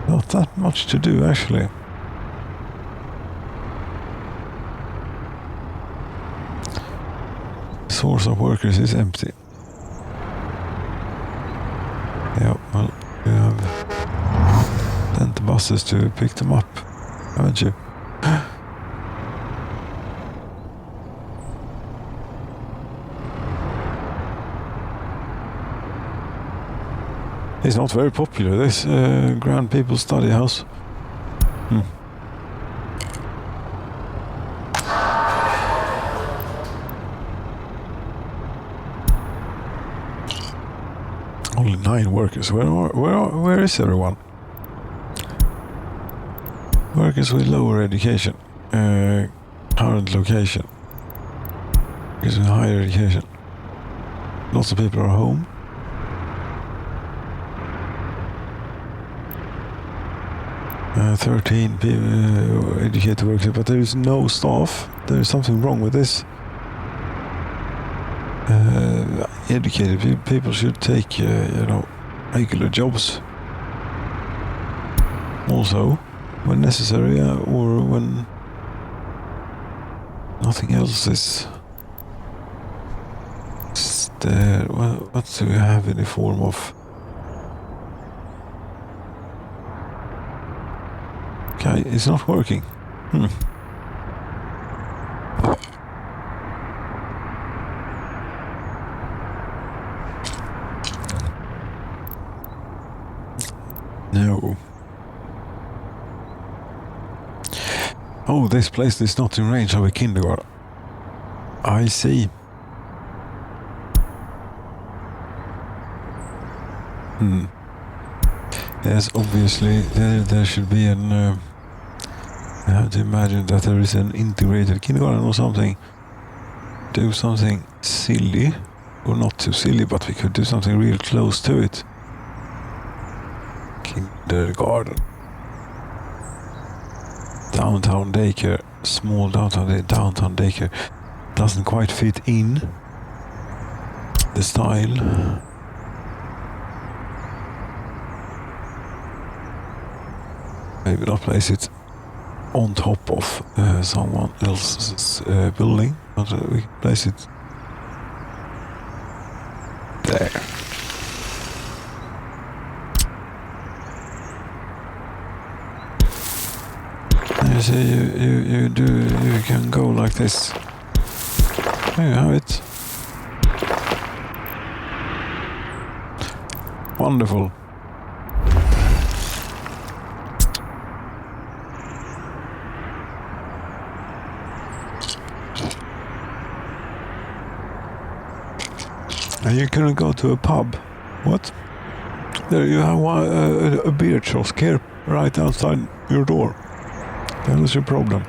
Not that much to do, actually. Source of workers is empty. Yeah, well, you have sent the buses to pick them up, haven't you? It's not very popular, this Grand People Study House. Only 9 workers. Where is everyone? Workers with lower education. Current location. Workers with higher education. Lots of people are home. 13 educated workers, but there is no staff. There is something wrong with this. Educated people should take, regular jobs. Also, when necessary, or when nothing else is there. Well, what do we have in the form of? Okay, it's not working. No. Oh, this place is not in range of a kindergarten. I see. Yes, obviously there should be an... I have to imagine that there is an integrated kindergarten or something. Do something silly, or not too silly, but we could do something real close to it. Kindergarten. Downtown daycare, small downtown daycare. Doesn't quite fit in the style. Maybe not place it on top of someone else's building, but we can place it there. You see, you can go like this. There you have it. Wonderful. And you couldn't go to a pub. What? There you have a beer kiosk here, right outside your door. That was your problem.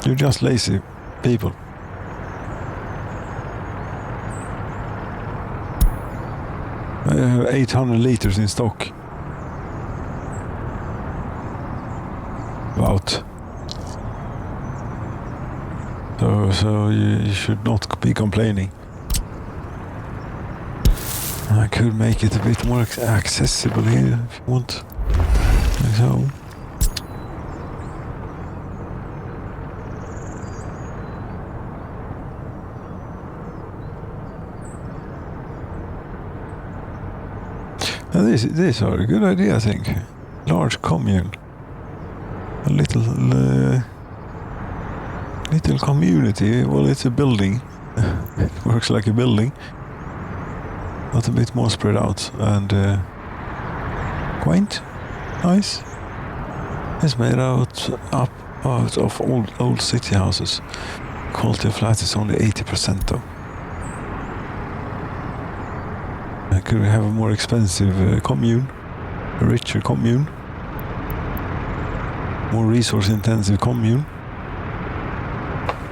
You're just lazy people. I have 800 liters in stock. About. So you should not be complaining. I could make it a bit more accessible here if you want. Like so. Now these are a good idea, I think. Large commune. A little community. Well, it's a building. It works like a building, but a bit more spread out and quaint, nice. It's made out of old city houses. Quality of flat is only 80% though. Could we have a more expensive commune? A richer commune? More resource intensive commune?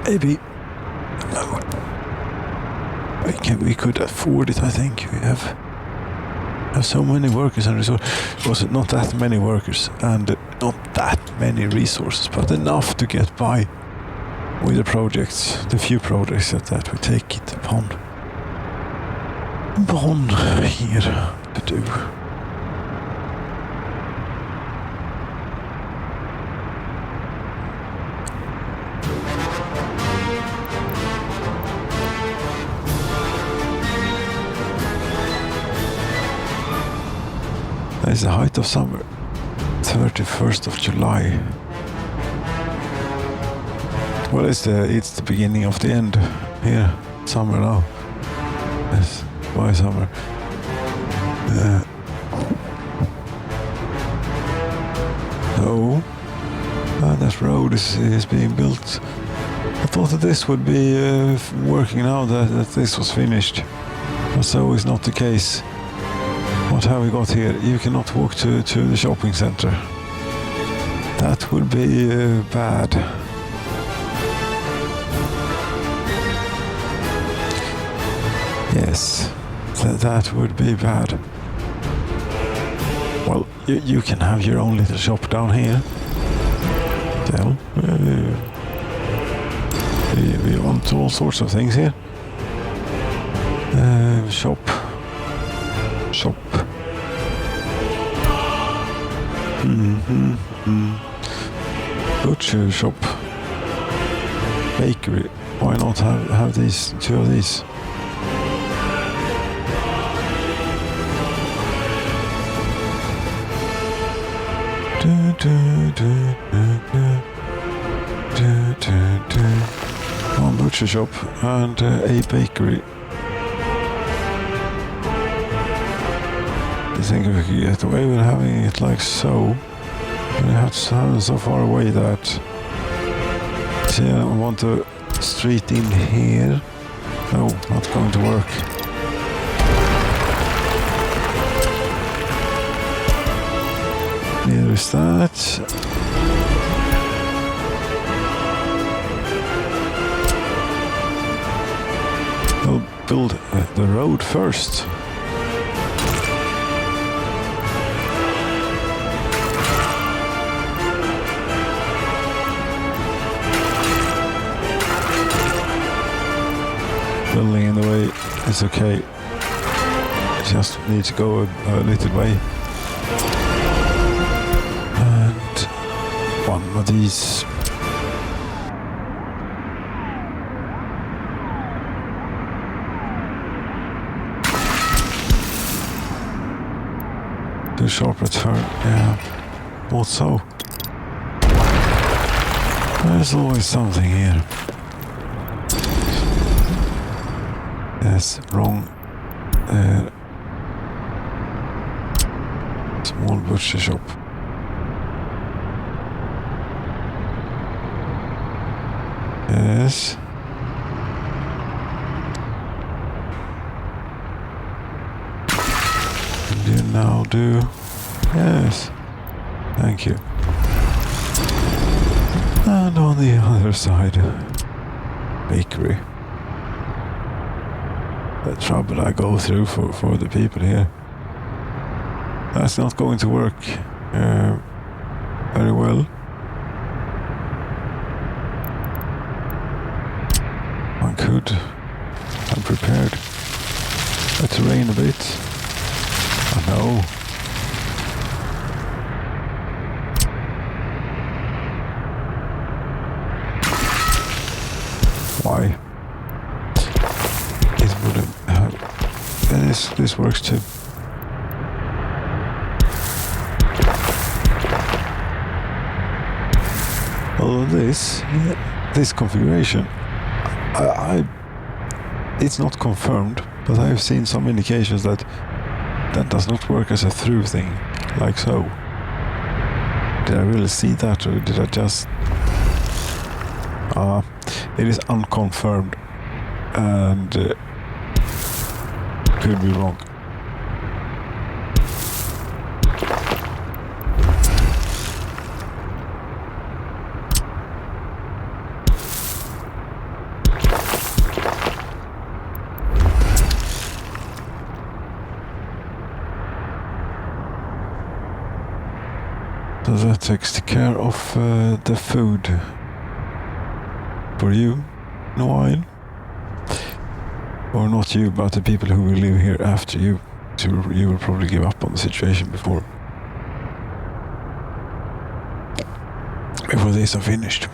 Maybe. No. We could afford it, I think. We have so many workers and resources. Was it not that many workers and not that many resources, but enough to get by with the projects, the few projects that we take it upon here to do. That is the height of summer, 31st of July. Well, it's the beginning of the end here, summer now. Yes. Why summer? That road is being built. I thought that this would be working now, that this was finished. But so is not the case. What have we got here? You cannot walk to the shopping center. That would be bad. Yes. That would be bad. Well, you can have your own little shop down here. Well, we want all sorts of things here. Shop. Butcher shop. Bakery. Why not have these, two of these? One butcher shop and a bakery. I think if we could get away with having it like so, we have to have it so far away that, see, I want a street in here. No, not going to work. Here is that. We'll build the road first. Building in the way is okay. Just need to go a little way. And one of these. Do sharp return, yeah. Thought so. There's always something here. Yes, wrong. Small butcher shop. Yes. And you now do. Yes. Thank you. And on the other side, bakery. The trouble I go through for the people here. That's not going to work very well. One could. I'm prepared. Let it rain a bit. Oh no. Why? It would have. This works too. Although this configuration, it's not confirmed, but I have seen some indications that does not work as a through thing, like so. Did I really see that, or did I just? It is unconfirmed, and could be wrong. So that takes care of the food for you in a while. Or not you, but the people who will live here after you. So you will probably give up on the situation before these are finished.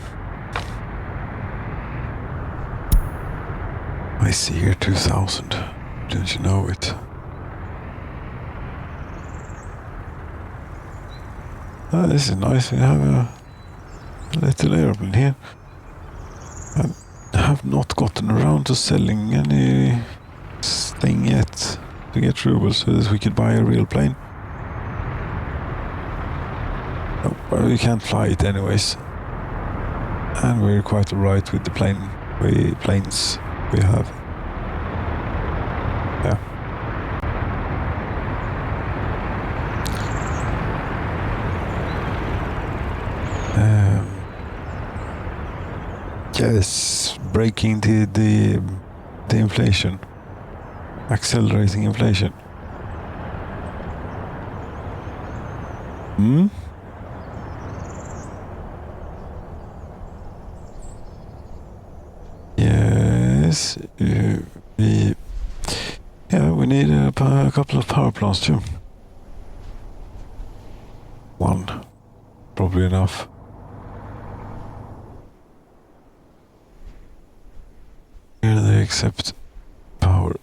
I see here 2000. Didn't you know it? This is nice. We have a little airplane here. I have not gotten around to selling anything yet to get rubles so that we could buy a real plane. No, well, we can't fly it anyways. And we're quite alright with the planes we have. Yeah. Yes, breaking the inflation, accelerating inflation. Yes, we need a couple of power plants too. One, probably enough. Here they accept power.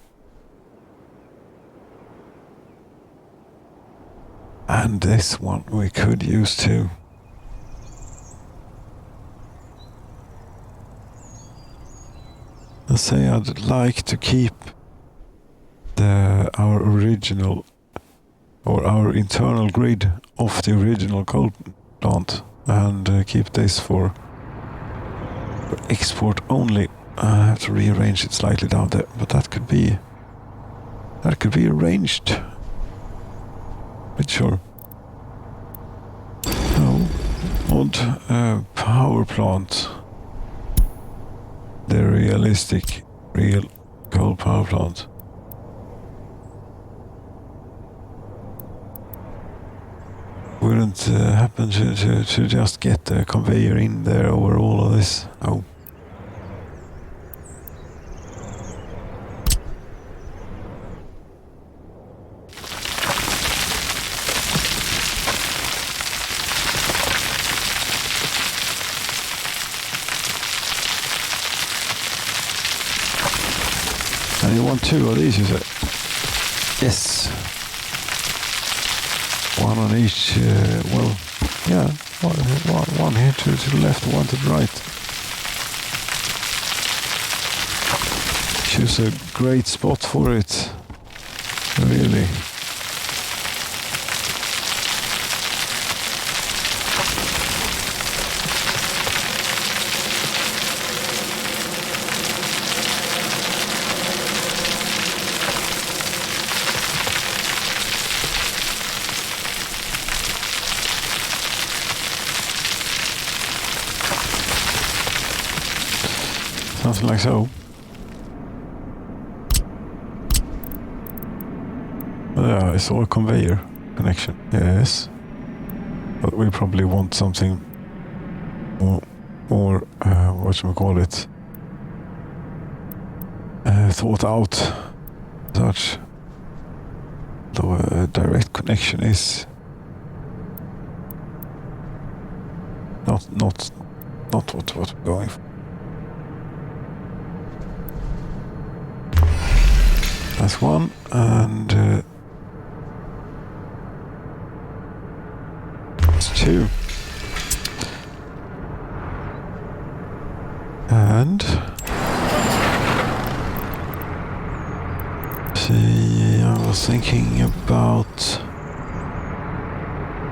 And this one we could use too. Let's say I'd like to keep our original or our internal grid of the original coal plant and keep this for export only. I have to rearrange it slightly down there, but that could be arranged. But sure. No, odd power plant. The realistic, real coal power plant. Wouldn't happen to just get a conveyor in there over all of this. Oh. And you want two of these, you say? Yes. One on each, well, yeah, one here to the left, one to the right. Choose a great spot for it, really. Something like so. Yeah, I saw a conveyor connection. Yes. But we probably want something more whatchamacallit, thought out. Such. Though a direct connection is not what we're going for. That's one, and it's two. And see, I was thinking about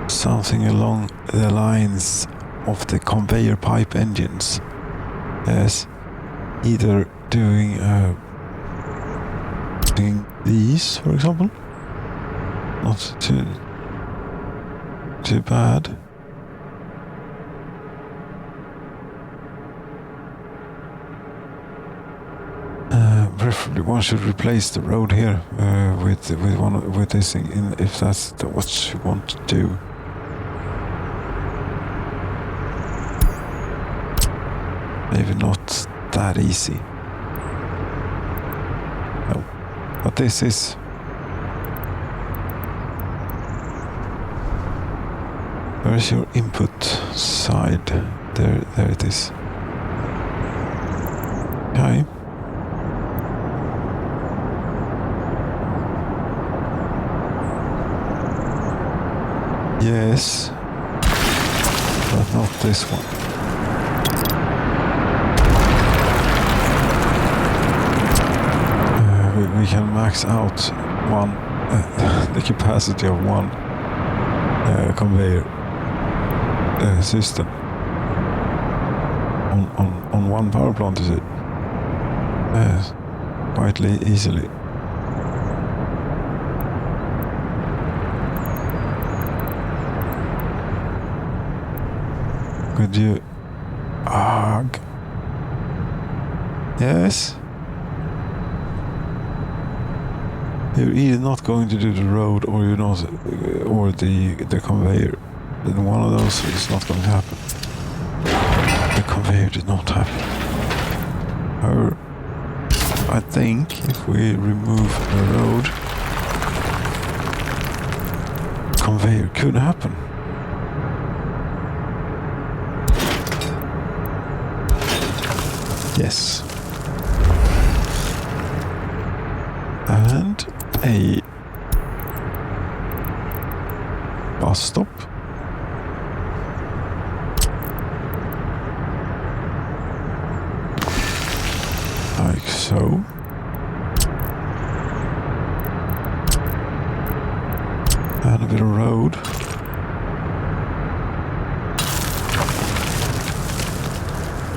something along the lines of the conveyor pipe engines. Yes, either doing these, for example, not too bad. Preferably, one should replace the road here with this thing, if that's what you want to do. Maybe not that easy. No. But this is where's your input side? There it is. Okay. Yes, but not this one. We can max out one the capacity of one conveyor system on one power plant, is it? Yes, quite easily. Could you? Yes. You're either not going to do the road, or you're not, or the conveyor. then one of those is not going to happen. The conveyor did not happen. However, I think if we remove the road, conveyor could happen. Yes. And a bus stop. Like so. And a bit of road.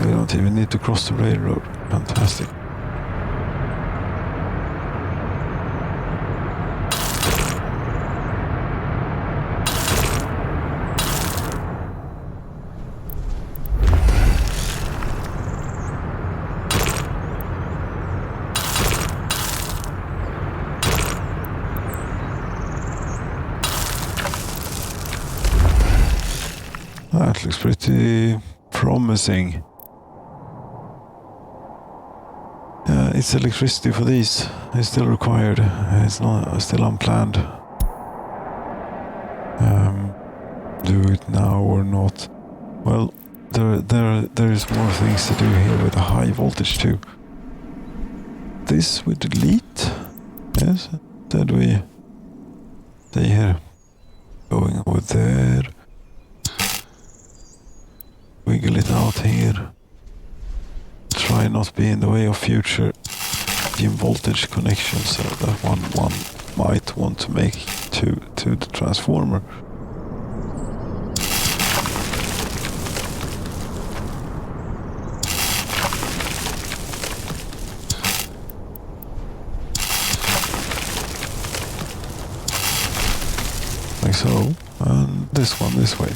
We don't even need to cross the railroad. Fantastic. That looks pretty promising. It's electricity for these. It's still required. It's not still unplanned. Do it now or not? Well, there is more things to do here with the high voltage too. This we delete. Yes. Then we stay here. Going over there. Wiggle it out here. Try not to be in the way of future dim voltage connections that one might want to make to the transformer. Like so, and this one this way.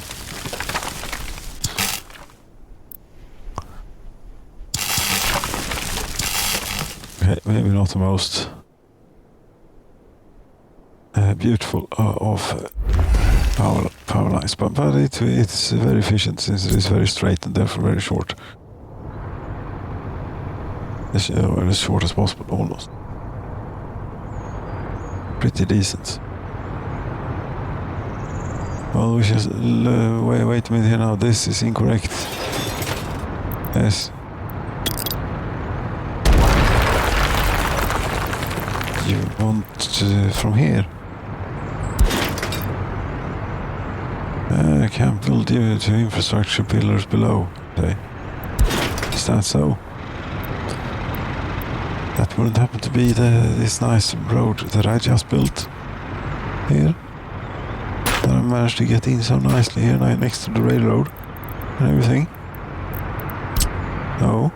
Maybe not the most beautiful of power lines, but it's very efficient since it is very straight and therefore very short. As short as possible, almost. Pretty decent. Well, we should wait a minute here now. This is incorrect. Yes. You want from here? I can't build you to infrastructure pillars below. Okay. Is that so? That wouldn't happen to be this nice road that I just built here. That I managed to get in so nicely here next to the railroad and everything. No.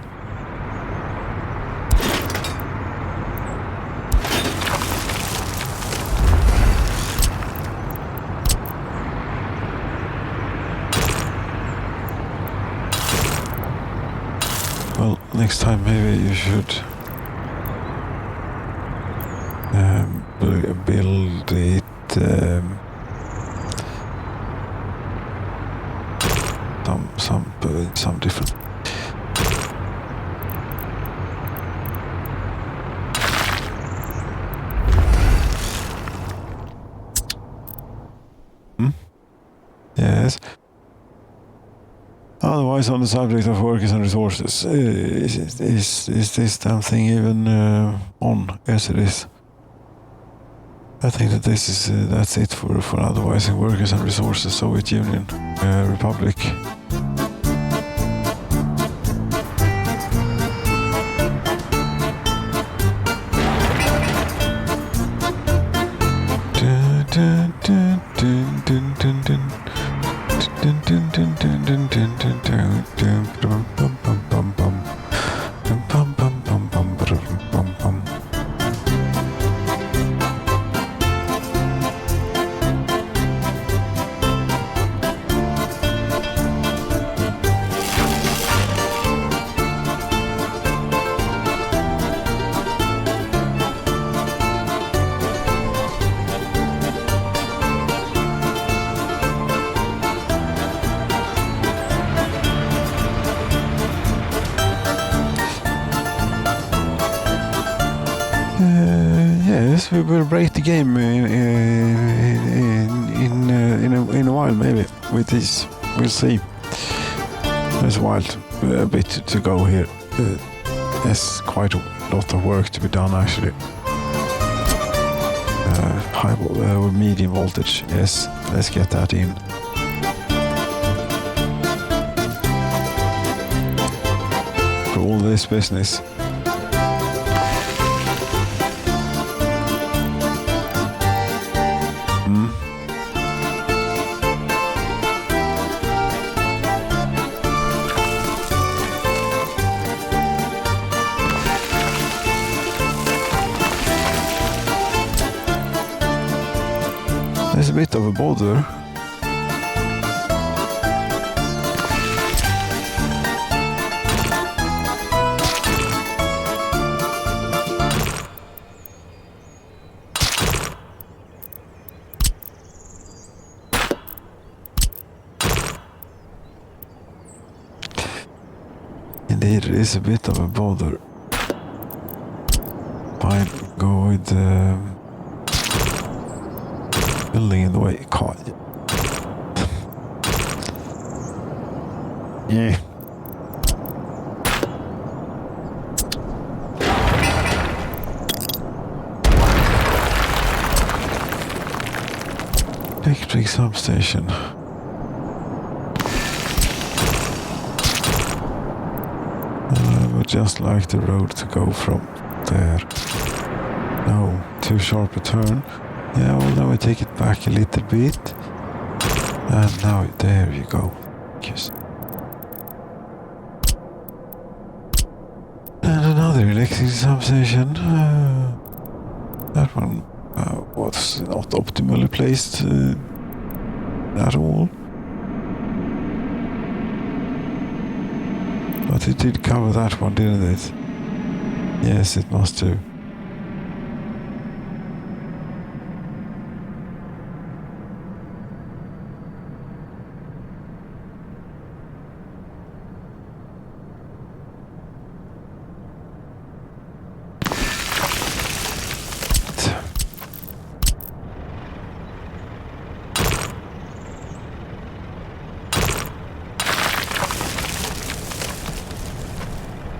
Well, next time maybe you should build it some different. Yes. Otherwise, on the subject of workers and resources, is this damn thing even on? Yes, it is. I think that that's it for otherwise in workers and resources, Soviet Union, Republic. Yes, we will break the game in a while, maybe, with this. We'll see. There's a while, a bit to go here. There's quite a lot of work to be done, actually. High or medium voltage, yes, let's get that in. For all this business. There's a bit of a bother. Indeed, it is a bit of a bother. Fine, go with building in the way. Can't. Yeah. Electric substation. I would just like the road to go from there. No, too sharp a turn. Yeah, well, now we take it back a little bit. And now, there you go. Yes. And another electric substation. That one was not optimally placed at all. But it did cover that one, didn't it? Yes, it must do.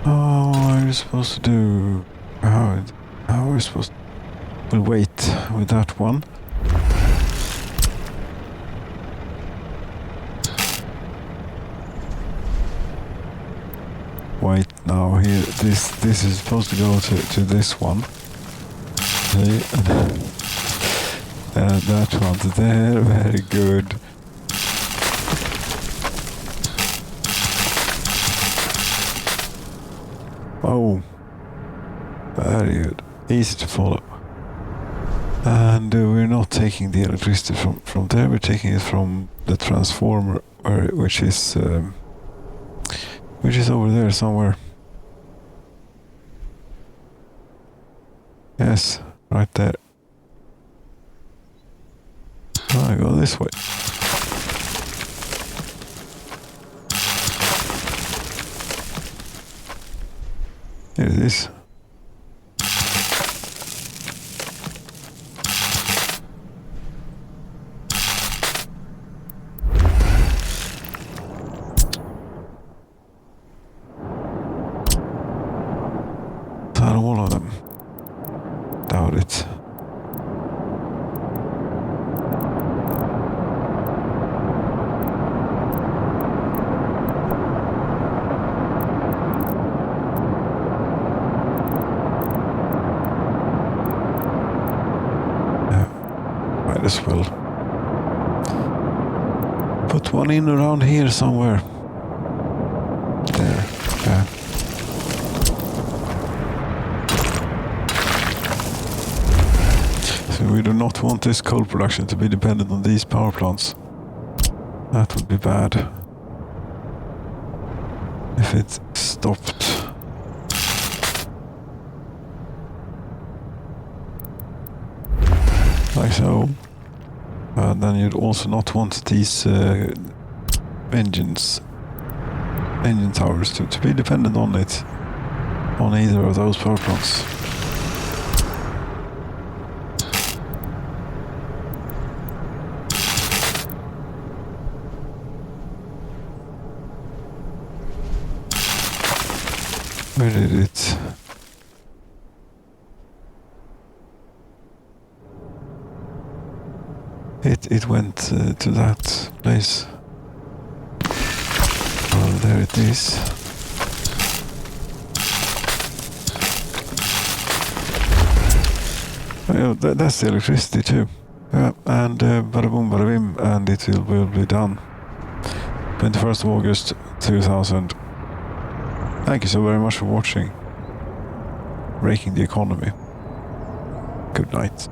Oh, what are we supposed to do? How are we supposed to... We'll wait with that one. Wait now here. This is supposed to go to this one. See? And that one to there. Very good. Oh, very good. Easy to follow. And we're not taking the electricity from there. We're taking it from the transformer, which is over there somewhere. Yes, right there. I go this way. Here it is. Not all of them. Doubt it. As well. Put one in around here somewhere. There. Yeah. So we do not want this coal production to be dependent on these power plants. That would be bad. If it stopped. Like so. Then you'd also not want these engine towers to be dependent on it, on either of those power plants. Where did it? It went to that place. Oh, there it is. Well, that's the electricity too. Yeah, and bada boom, bada bim, and it will be done. 21st of August 2000. Thank you so very much for watching. Breaking the economy. Good night.